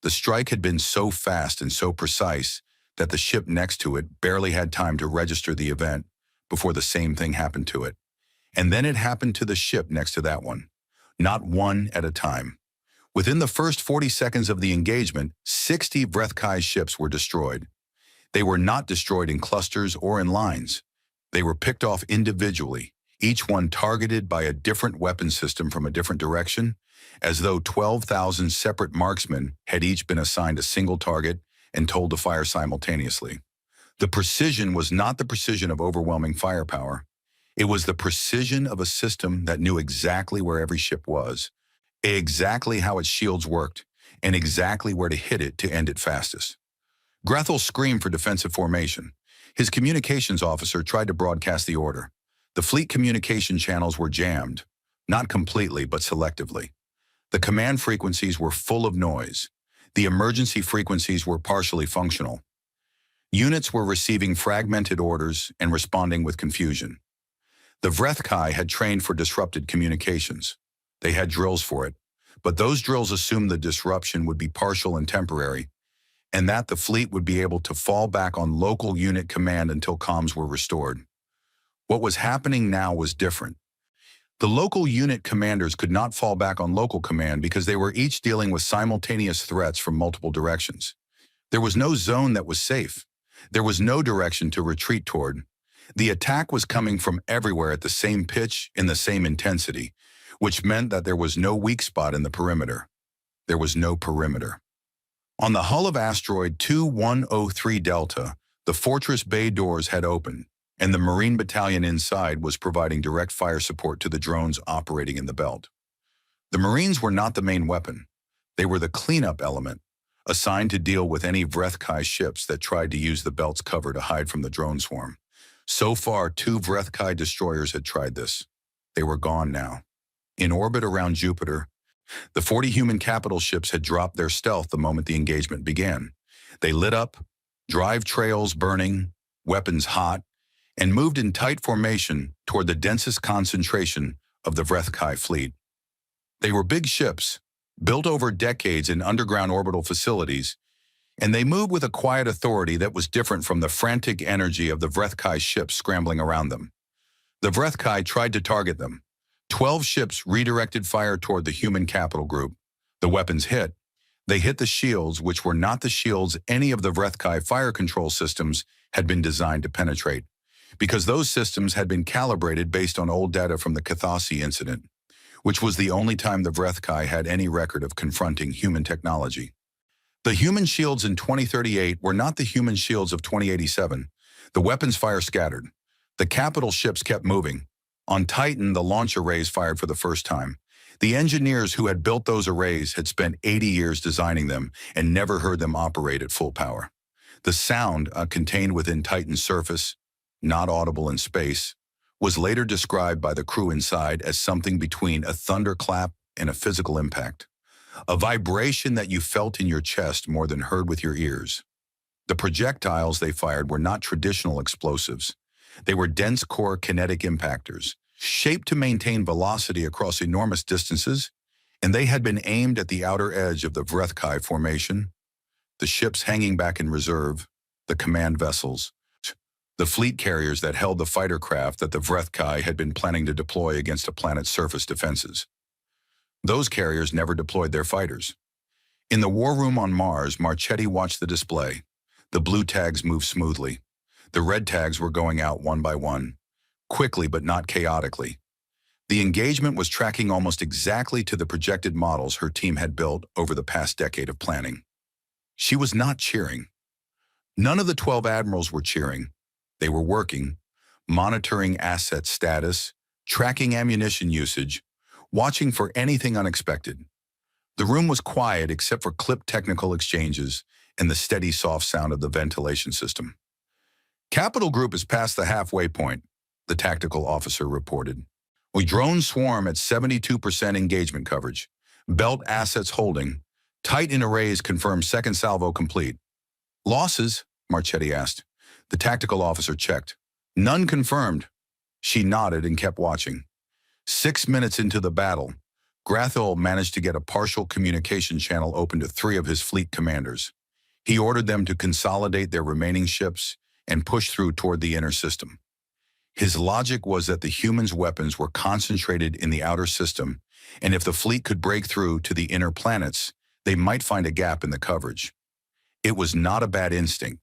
The strike had been so fast and so precise that the ship next to it barely had time to register the event before the same thing happened to it. And then it happened to the ship next to that one, not one at a time. Within the first 40 seconds of the engagement, 60 Vrethkai ships were destroyed. They were not destroyed in clusters or in lines. They were picked off individually, each one targeted by a different weapon system from a different direction, as though 12,000 separate marksmen had each been assigned a single target and told to fire simultaneously. The precision was not the precision of overwhelming firepower. It was the precision of a system that knew exactly where every ship was, exactly how its shields worked, and exactly where to hit it to end it fastest. Grethel screamed for defensive formation. His communications officer tried to broadcast the order. The fleet communication channels were jammed, not completely but selectively. The command frequencies were full of noise. The emergency frequencies were partially functional. Units were receiving fragmented orders and responding with confusion. The Vrethkai had trained for disrupted communications. They had drills for it, but those drills assumed the disruption would be partial and temporary, and that the fleet would be able to fall back on local unit command until comms were restored. What was happening now was different. The local unit commanders could not fall back on local command because they were each dealing with simultaneous threats from multiple directions. There was no zone that was safe. There was no direction to retreat toward. The attack was coming from everywhere at the same pitch, in the same intensity, which meant that there was no weak spot in the perimeter. There was no perimeter. On the hull of asteroid 2103 Delta, the fortress bay doors had opened, and the Marine battalion inside was providing direct fire support to the drones operating in the belt. The Marines were not the main weapon. They were the cleanup element, assigned to deal with any Vrethkai ships that tried to use the belt's cover to hide from the drone swarm. So far, 2 Vrethkai destroyers had tried this. They were gone now. In orbit around Jupiter, the 40 human capital ships had dropped their stealth the moment the engagement began. They lit up, drive trails burning, weapons hot, and moved in tight formation toward the densest concentration of the Vrethkai fleet. They were big ships, built over decades in underground orbital facilities, and they moved with a quiet authority that was different from the frantic energy of the Vrethkai ships scrambling around them. The Vrethkai tried to target them. 12 ships redirected fire toward the human capital group. The weapons hit. They hit the shields, which were not the shields any of the Vrethkai fire control systems had been designed to penetrate, because those systems had been calibrated based on old data from the Cathasi incident, which was the only time the Vrethkai had any record of confronting human technology. The human shields in 2038 were not the human shields of 2087. The weapons fire scattered. The capital ships kept moving. On Titan, the launch arrays fired for the first time. The engineers who had built those arrays had spent 80 years designing them and never heard them operate at full power. The sound, contained within Titan's surface, not audible in space, was later described by the crew inside as something between a thunderclap and a physical impact. A vibration that you felt in your chest more than heard with your ears. The projectiles they fired were not traditional explosives. They were dense core kinetic impactors, shaped to maintain velocity across enormous distances, and they had been aimed at the outer edge of the Vrethkai formation, the ships hanging back in reserve, the command vessels, the fleet carriers that held the fighter craft that the Vrethkai had been planning to deploy against a planet's surface defenses. Those carriers never deployed their fighters. In the war room on Mars, Marchetti watched the display. The blue tags moved smoothly. The red tags were going out one by one, quickly but not chaotically. The engagement was tracking almost exactly to the projected models her team had built over the past decade of planning. She was not cheering. None of the 12 admirals were cheering. They were working, monitoring asset status, tracking ammunition usage, watching for anything unexpected. The room was quiet except for clipped technical exchanges and the steady soft sound of the ventilation system. Capital Group is past the halfway point, the tactical officer reported. We drone swarm at 72% engagement coverage. Belt assets holding. Titan arrays confirm second salvo complete. Losses? Marchetti asked. The tactical officer checked. None confirmed. She nodded and kept watching. 6 minutes into the battle, Grathul managed to get a partial communication channel open to 3 of his fleet commanders. He ordered them to consolidate their remaining ships and push through toward the inner system. His logic was that the humans' weapons were concentrated in the outer system, and if the fleet could break through to the inner planets, they might find a gap in the coverage. It was not a bad instinct.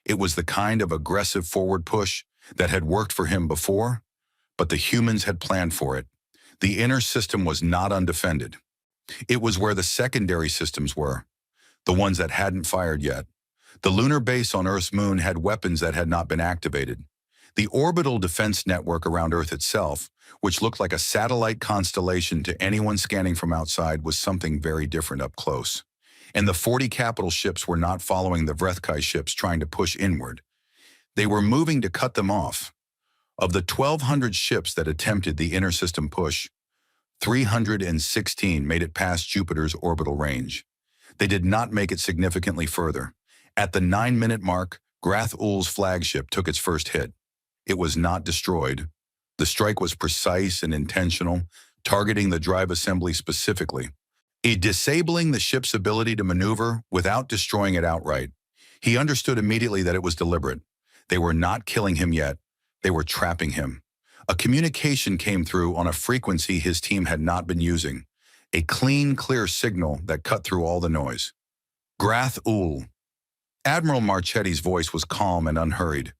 It was the kind of aggressive forward push that had worked for him before, but the humans had planned for it. The inner system was not undefended. It was where the secondary systems were, the ones that hadn't fired yet. The lunar base on Earth's moon had weapons that had not been activated. The orbital defense network around Earth itself, which looked like a satellite constellation to anyone scanning from outside, was something very different up close. And the 40 capital ships were not following the Vrethkai ships trying to push inward. They were moving to cut them off. Of the 1,200 ships that attempted the inner system push, 316 made it past Jupiter's orbital range. They did not make it significantly further. At the 9-minute mark, Grathul's flagship took its first hit. It was not destroyed. The strike was precise and intentional, targeting the drive assembly specifically, disabling the ship's ability to maneuver without destroying it outright. He understood immediately that it was deliberate. They were not killing him yet. They were trapping him. A communication came through on a frequency his team had not been using. A clean, clear signal that cut through all the noise. Grathul. Admiral Marchetti's voice was calm and unhurried.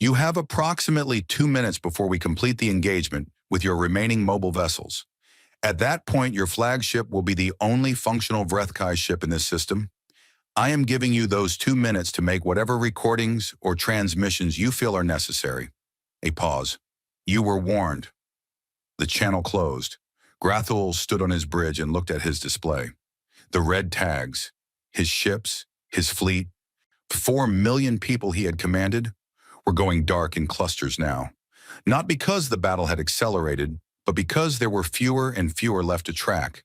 You have approximately 2 minutes before we complete the engagement with your remaining mobile vessels. At that point, your flagship will be the only functional Vrethkai ship in this system. I am giving you those 2 minutes to make whatever recordings or transmissions you feel are necessary. A pause. You were warned. The channel closed. Grathul stood on his bridge and looked at his display. The red tags, his ships, his fleet, 4 million people he had commanded, were going dark in clusters now. Not because the battle had accelerated, but because there were fewer and fewer left to track.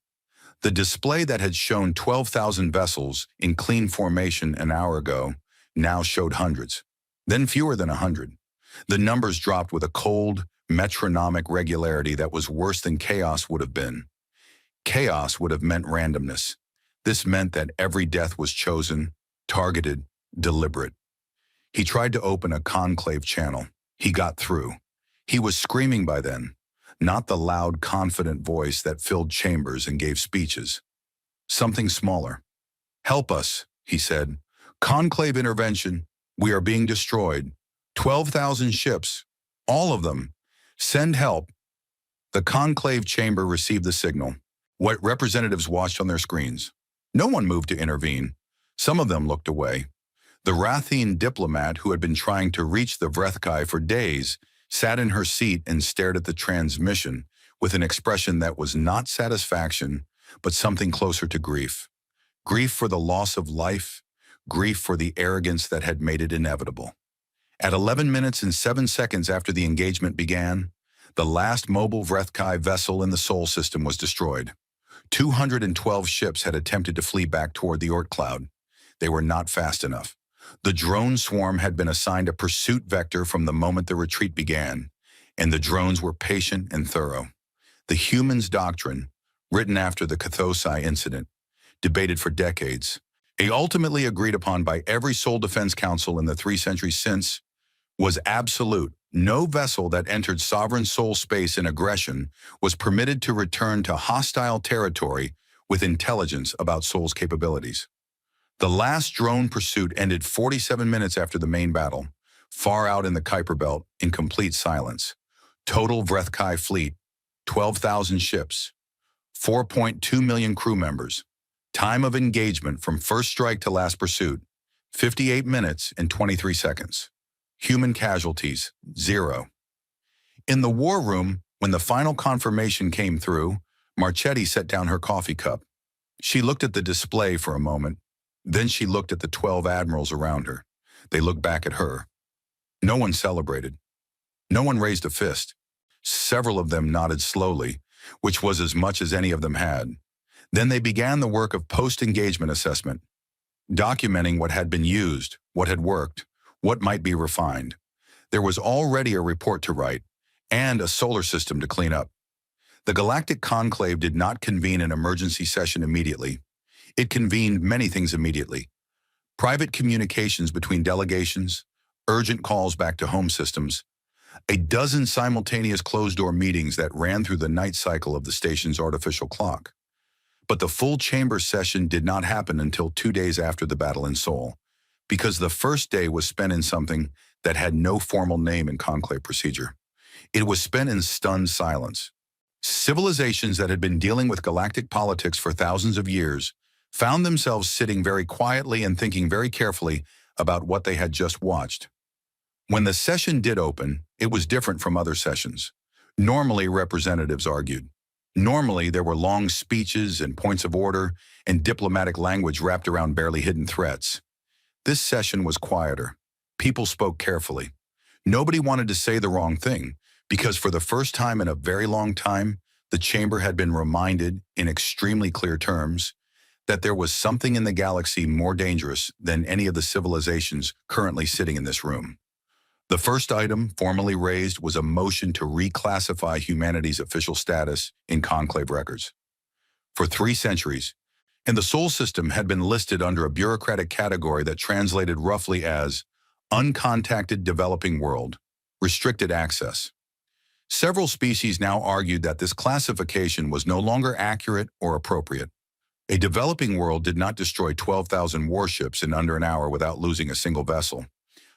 The display that had shown 12,000 vessels in clean formation an hour ago now showed hundreds, then fewer than 100. The numbers dropped with a cold, metronomic regularity that was worse than chaos would have been. Chaos would have meant randomness. This meant that every death was chosen, targeted, deliberate. He tried to open a conclave channel. He got through. He was screaming by then, not the loud, confident voice that filled chambers and gave speeches. Something smaller. Help us, he said. Conclave intervention. We are being destroyed. 12,000 ships. All of them. Send help. The conclave chamber received the signal. What representatives watched on their screens. No one moved to intervene. Some of them looked away. The Rathian diplomat who had been trying to reach the Vrethkai for days sat in her seat and stared at the transmission with an expression that was not satisfaction, but something closer to grief. Grief for the loss of life, grief for the arrogance that had made it inevitable. At 11 minutes and 7 seconds after the engagement began, the last mobile Vrethkai vessel in the Sol system was destroyed. 212 ships had attempted to flee back toward the Oort cloud. They were not fast enough. The drone swarm had been assigned a pursuit vector from the moment the retreat began, and the drones were patient and thorough. The humans' doctrine, written after the Cathosai incident, debated for decades, ultimately agreed upon by every Sol Defense Council in the 3 centuries since, was absolute. No vessel that entered sovereign Sol space in aggression was permitted to return to hostile territory with intelligence about Sol's capabilities. The last drone pursuit ended 47 minutes after the main battle, far out in the Kuiper Belt in complete silence. Total Vrethkai fleet, 12,000 ships, 4.2 million crew members. Time of engagement from first strike to last pursuit, 58 minutes and 23 seconds. Human casualties, 0. In the war room, when the final confirmation came through, Marchetti set down her coffee cup. She looked at the display for a moment. Then she looked at the 12 admirals around her. They looked back at her. No one celebrated. No one raised a fist. Several of them nodded slowly, which was as much as any of them had. Then they began the work of post-engagement assessment, documenting what had been used, what had worked, what might be refined. There was already a report to write and a solar system to clean up. The Galactic Conclave did not convene an emergency session immediately. It convened many things immediately. Private communications between delegations, urgent calls back to home systems, a dozen simultaneous closed-door meetings that ran through the night cycle of the station's artificial clock. But the full chamber session did not happen until 2 days after the battle in Seoul, because the first day was spent in something that had no formal name in conclave procedure. It was spent in stunned silence. Civilizations that had been dealing with galactic politics for thousands of years found themselves sitting very quietly and thinking very carefully about what they had just watched. When the session did open, it was different from other sessions. Normally, representatives argued. Normally, there were long speeches and points of order and diplomatic language wrapped around barely hidden threats. This session was quieter. People spoke carefully. Nobody wanted to say the wrong thing, because for the first time in a very long time, the chamber had been reminded, in extremely clear terms, that there was something in the galaxy more dangerous than any of the civilizations currently sitting in this room. The first item formally raised was a motion to reclassify humanity's official status in conclave records. For 3 centuries, and the Sol system had been listed under a bureaucratic category that translated roughly as uncontacted developing world, restricted access. Several species now argued that this classification was no longer accurate or appropriate. A developing world did not destroy 12,000 warships in under an hour without losing a single vessel.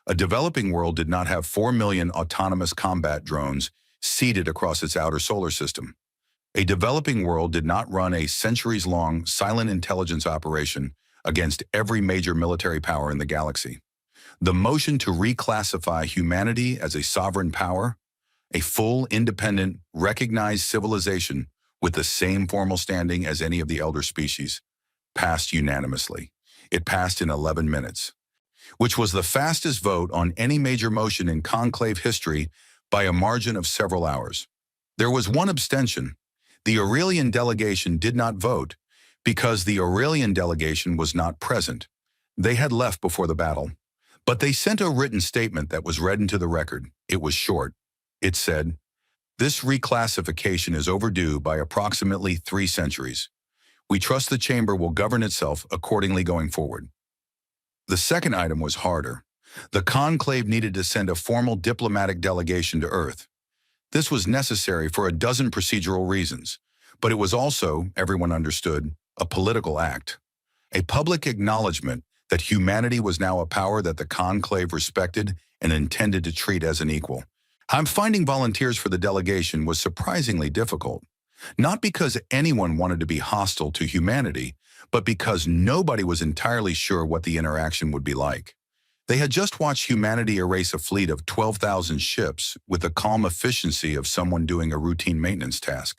A developing world did not have 4 million autonomous combat drones seeded across its outer solar system. A developing world did not run a centuries-long silent intelligence operation against every major military power in the galaxy. The motion to reclassify humanity as a sovereign power, a full, independent, recognized civilization with the same formal standing as any of the elder species, passed unanimously. It passed in 11 minutes, which was the fastest vote on any major motion in conclave history by a margin of several hours. There was one abstention. The Aurelian delegation did not vote because the Aurelian delegation was not present. They had left before the battle, but they sent a written statement that was read into the record. It was short. It said, "This reclassification is overdue by approximately 3 centuries. We trust the chamber will govern itself accordingly going forward." The second item was harder. The conclave needed to send a formal diplomatic delegation to Earth. This was necessary for a dozen procedural reasons, but it was also, everyone understood, a political act. A public acknowledgement that humanity was now a power that the conclave respected and intended to treat as an equal. Finding volunteers for the delegation was surprisingly difficult, not because anyone wanted to be hostile to humanity, but because nobody was entirely sure what the interaction would be like. They had just watched humanity erase a fleet of 12,000 ships with the calm efficiency of someone doing a routine maintenance task.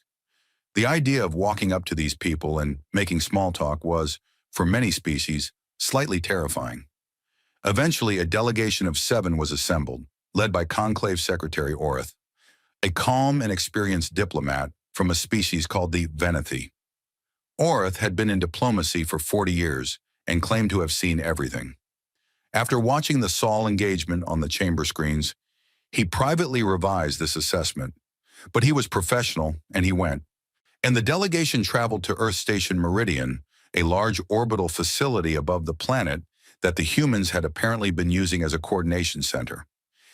The idea of walking up to these people and making small talk was, for many species, slightly terrifying. Eventually, a delegation of 7 was assembled, led by Conclave Secretary Orith, a calm and experienced diplomat from a species called the Venethi. Orith had been in diplomacy for 40 years and claimed to have seen everything. After watching the Sol engagement on the chamber screens, he privately revised this assessment, but he was professional and he went. And the delegation traveled to Earth Station Meridian, a large orbital facility above the planet that the humans had apparently been using as a coordination center.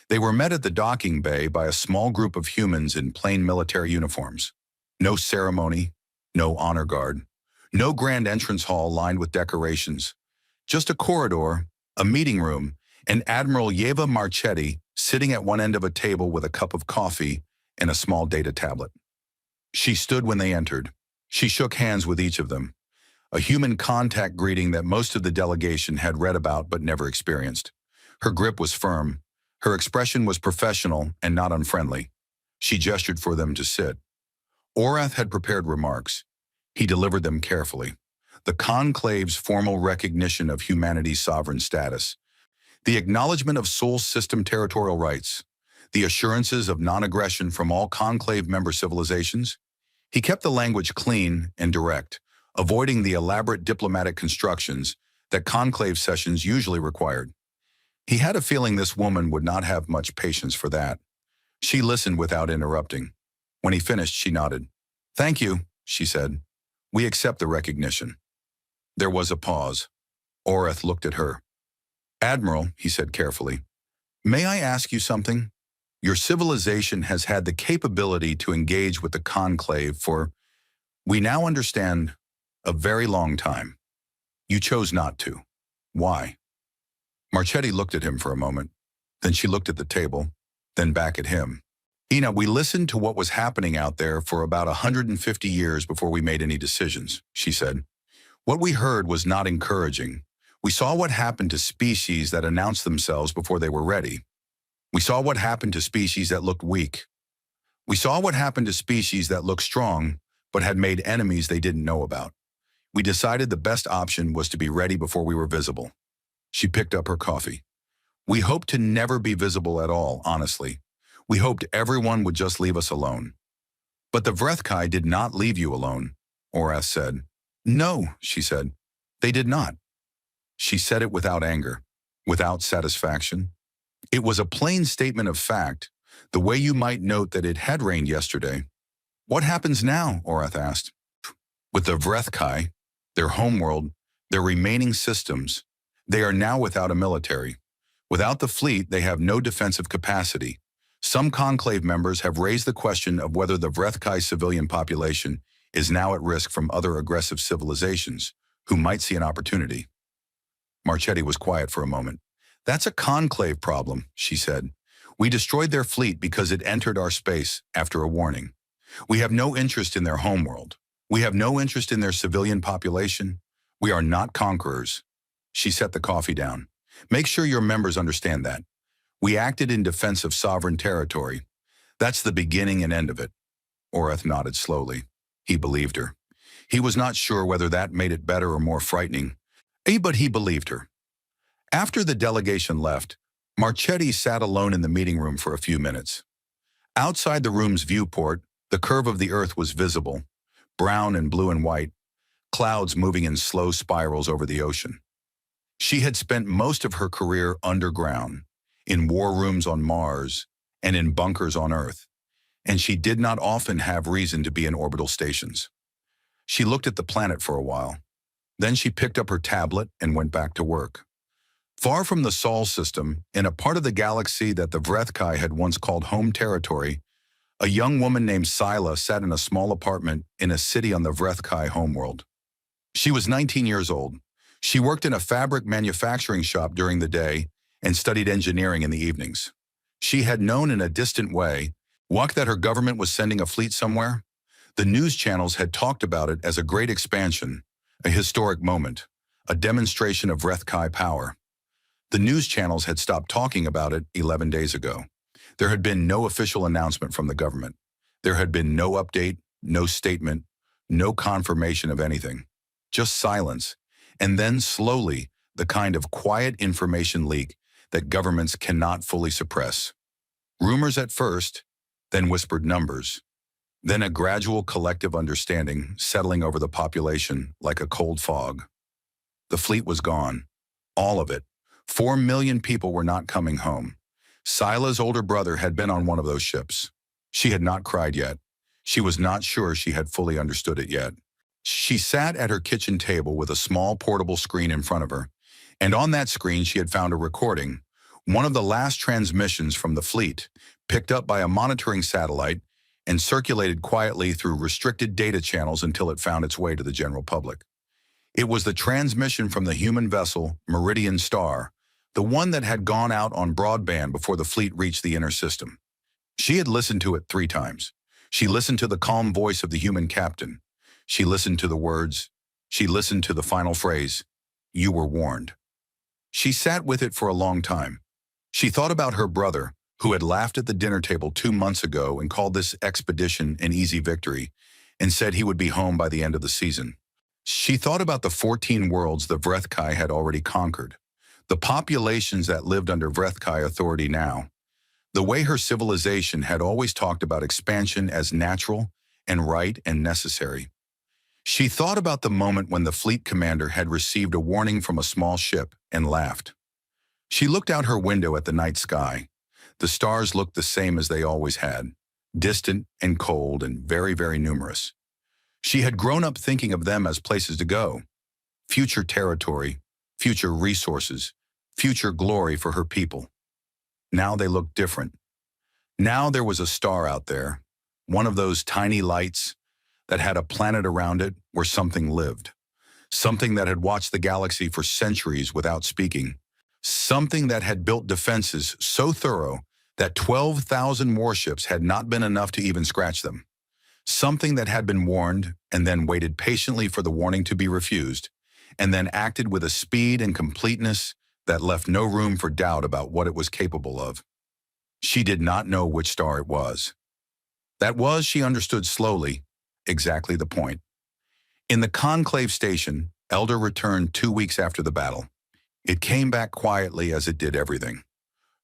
They were met at the docking bay by a small group of humans in plain military uniforms. No ceremony, no honor guard, no grand entrance hall lined with decorations, just a corridor, a meeting room, and Admiral Yeva Marchetti sitting at one end of a table with a cup of coffee and a small data tablet. She stood when they entered. She shook hands with each of them, a human contact greeting that most of the delegation had read about but never experienced. Her grip was firm. Her expression was professional and not unfriendly. She gestured for them to sit. Orith had prepared remarks. He delivered them carefully. The conclave's formal recognition of humanity's sovereign status, the acknowledgement of Sol system territorial rights, the assurances of non-aggression from all conclave member civilizations. He kept the language clean and direct, avoiding the elaborate diplomatic constructions that conclave sessions usually required. He had a feeling this woman would not have much patience for that. She listened without interrupting. When he finished, she nodded. Thank you, she said. We accept the recognition. There was a pause. Orath looked at her. Admiral, he said carefully, may I ask you something? Your civilization has had the capability to engage with the Conclave for, we now understand, a very long time. You chose not to. Why? Marchetti looked at him for a moment. Then she looked at the table, then back at him. Ina, we listened to what was happening out there for about 150 years before we made any decisions, she said. What we heard was not encouraging. We saw what happened to species that announced themselves before they were ready. We saw what happened to species that looked weak. We saw what happened to species that looked strong, but had made enemies they didn't know about. We decided the best option was to be ready before we were visible. She picked up her coffee. We hoped to never be visible at all, honestly. We hoped everyone would just leave us alone. But the Vrethkai did not leave you alone, Orath said. No, she said. They did not. She said it without anger, without satisfaction. It was a plain statement of fact, the way you might note that it had rained yesterday. What happens now? Orath asked. With the Vrethkai, their homeworld, their remaining systems, they are now without a military. Without the fleet, they have no defensive capacity. Some Conclave members have raised the question of whether the Vrethkai civilian population is now at risk from other aggressive civilizations who might see an opportunity. Marchetti was quiet for a moment. That's a Conclave problem, she said. We destroyed their fleet because it entered our space after a warning. We have no interest in their homeworld. We have no interest in their civilian population. We are not conquerors. She set the coffee down. Make sure your members understand that. We acted in defense of sovereign territory. That's the beginning and end of it. Orath nodded slowly. He believed her. He was not sure whether that made it better or more frightening. But he believed her. After the delegation left, Marchetti sat alone in the meeting room for a few minutes. Outside the room's viewport, the curve of the earth was visible, brown and blue and white, clouds moving in slow spirals over the ocean. She had spent most of her career underground, in war rooms on Mars, and in bunkers on Earth, and she did not often have reason to be in orbital stations. She looked at the planet for a while. Then she picked up her tablet and went back to work. Far from the Sol system, in a part of the galaxy that the Vrethkai had once called home territory, a young woman named Scylla sat in a small apartment in a city on the Vrethkai homeworld. She was 19 years old. She worked in a fabric manufacturing shop during the day and studied engineering in the evenings. She had known in a distant way that her government was sending a fleet somewhere. The news channels had talked about it as a great expansion, a historic moment, a demonstration of Vrethkai power. The news channels had stopped talking about it 11 days ago. There had been no official announcement from the government. There had been no update, no statement, no confirmation of anything. Just silence, and then slowly the kind of quiet information leak that governments cannot fully suppress. Rumors at first, then whispered numbers, then a gradual collective understanding settling over the population like a cold fog. The fleet was gone, all of it. 4 million people were not coming home. Scylla's older brother had been on one of those ships. She had not cried yet. She was not sure she had fully understood it yet. She sat at her kitchen table with a small portable screen in front of her, and on that screen she had found a recording, one of the last transmissions from the fleet, picked up by a monitoring satellite and circulated quietly through restricted data channels until it found its way to the general public. It was the transmission from the human vessel Meridian Star, the one that had gone out on broadband before the fleet reached the inner system. She had listened to it 3 times. She listened to the calm voice of the human captain. She listened to the words. She listened to the final phrase, "You were warned." She sat with it for a long time. She thought about her brother, who had laughed at the dinner table 2 months ago and called this expedition an easy victory, and said he would be home by the end of the season. She thought about the 14 worlds the Vrethkai had already conquered, the populations that lived under Vrethkai authority now, the way her civilization had always talked about expansion as natural and right and necessary. She thought about the moment when the fleet commander had received a warning from a small ship and laughed. She looked out her window at the night sky. The stars looked the same as they always had, distant and cold and very, very numerous. She had grown up thinking of them as places to go, future territory, future resources, future glory for her people. Now they looked different. Now there was a star out there, one of those tiny lights that had a planet around it where something lived. Something that had watched the galaxy for centuries without speaking. Something that had built defenses so thorough that 12,000 warships had not been enough to even scratch them. Something that had been warned and then waited patiently for the warning to be refused, and then acted with a speed and completeness that left no room for doubt about what it was capable of. She did not know which star it was. That was, she understood slowly, exactly the point. In the conclave station, Elder returned 2 weeks after the battle. It came back quietly as it did everything.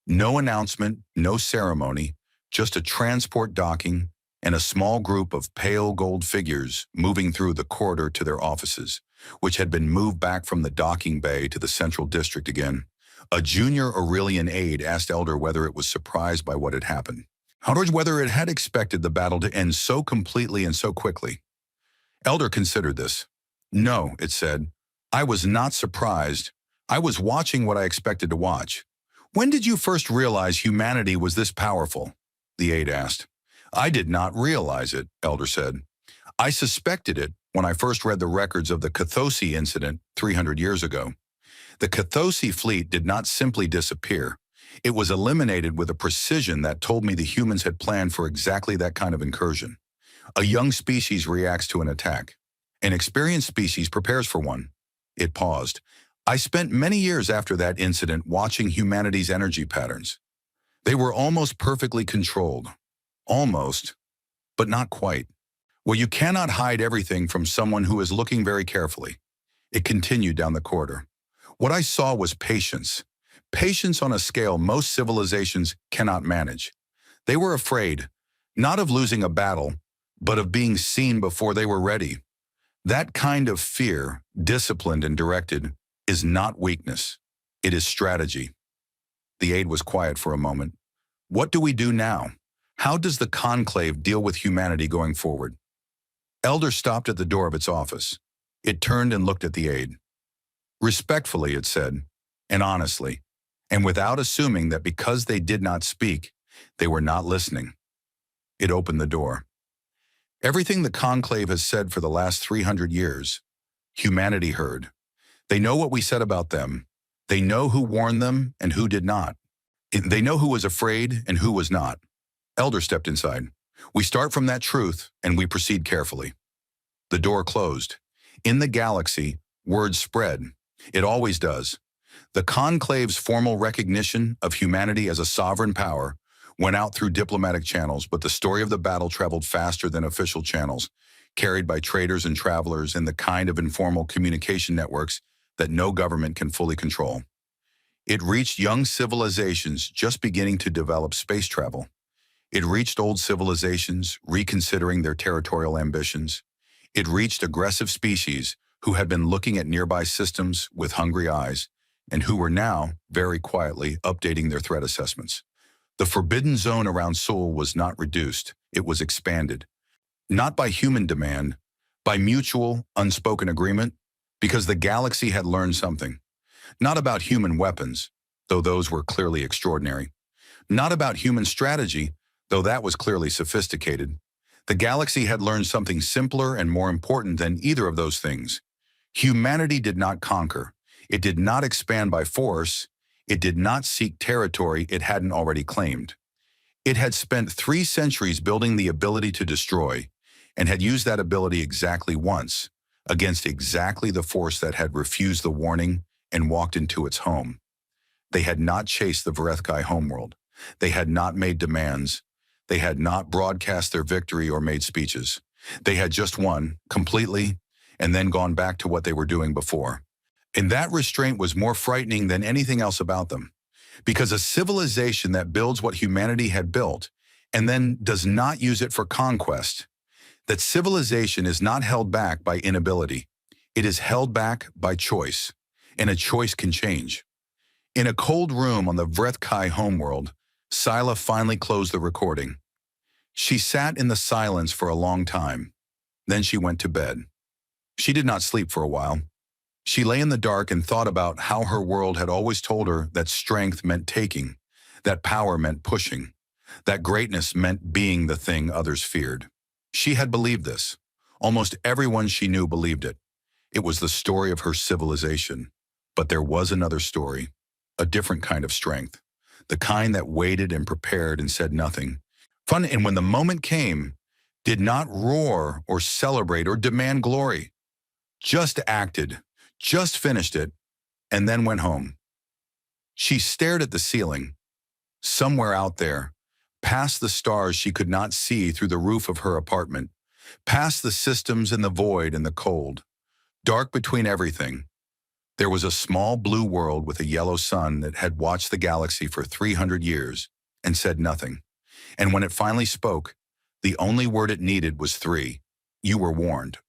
No announcement, no ceremony, just a transport docking and a small group of pale gold figures moving through the corridor to their offices, which had been moved back from the docking bay to the central district again. A junior Aurelian aide asked Elder whether it was surprised by what had happened, or whether it had expected the battle to end so completely and so quickly. Elder considered this. No, it said. I was not surprised. I was watching what I expected to watch. When did you first realize humanity was this powerful? The aide asked. I did not realize it, Elder said. I suspected it when I first read the records of the Cathosi incident 300 years ago. The Cathosi fleet did not simply disappear. It was eliminated with a precision that told me the humans had planned for exactly that kind of incursion. A young species reacts to an attack. An experienced species prepares for one. It paused. I spent many years after that incident watching humanity's energy patterns. They were almost perfectly controlled. Almost, but not quite. Well, you cannot hide everything from someone who is looking very carefully. It continued down the corridor. What I saw was patience. Patience on a scale most civilizations cannot manage. They were afraid, not of losing a battle, but of being seen before they were ready. That kind of fear, disciplined and directed, is not weakness. It is strategy. The aide was quiet for a moment. What do we do now? How does the conclave deal with humanity going forward? Elder stopped at the door of its office. It turned and looked at the aide. Respectfully, it said, and honestly, and without assuming that because they did not speak, they were not listening. It opened the door. Everything the conclave has said for the last 300 years, humanity heard. They know what we said about them. They know who warned them and who did not. They know who was afraid and who was not. Elder stepped inside. We start from that truth and we proceed carefully. The door closed. In the galaxy, word spread. It always does. The conclave's formal recognition of humanity as a sovereign power went out through diplomatic channels, but the story of the battle traveled faster than official channels, carried by traders and travelers in the kind of informal communication networks that no government can fully control. It reached young civilizations just beginning to develop space travel. It reached old civilizations reconsidering their territorial ambitions. It reached aggressive species who had been looking at nearby systems with hungry eyes and who were now, very quietly, updating their threat assessments. The forbidden zone around Seoul was not reduced, it was expanded. Not by human demand, by mutual, unspoken agreement, because the galaxy had learned something. Not about human weapons, though those were clearly extraordinary. Not about human strategy, though that was clearly sophisticated. The galaxy had learned something simpler and more important than either of those things. Humanity did not conquer. It did not expand by force. It did not seek territory it hadn't already claimed. It had spent 3 centuries building the ability to destroy, and had used that ability exactly once, against exactly the force that had refused the warning and walked into its home. They had not chased the Vrethkai homeworld. They had not made demands. They had not broadcast their victory or made speeches. They had just won, completely, and then gone back to what they were doing before. And that restraint was more frightening than anything else about them. Because a civilization that builds what humanity had built, and then does not use it for conquest, that civilization is not held back by inability. It is held back by choice, and a choice can change. In a cold room on the Vrethkai homeworld, Sila finally closed the recording. She sat in the silence for a long time. Then she went to bed. She did not sleep for a while. She lay in the dark and thought about how her world had always told her that strength meant taking, that power meant pushing, that greatness meant being the thing others feared. She had believed this. Almost everyone she knew believed it. It was the story of her civilization. But there was another story, a different kind of strength, the kind that waited and prepared and said nothing. And when the moment came, did not roar or celebrate or demand glory, just acted, just finished it, and then went home. She stared at the ceiling. Somewhere out there, past the stars she could not see through the roof of her apartment, past the systems and the void and the cold, dark between everything, there was a small blue world with a yellow sun that had watched the galaxy for 300 years and said nothing. And when it finally spoke, the only word it needed was three. You were warned.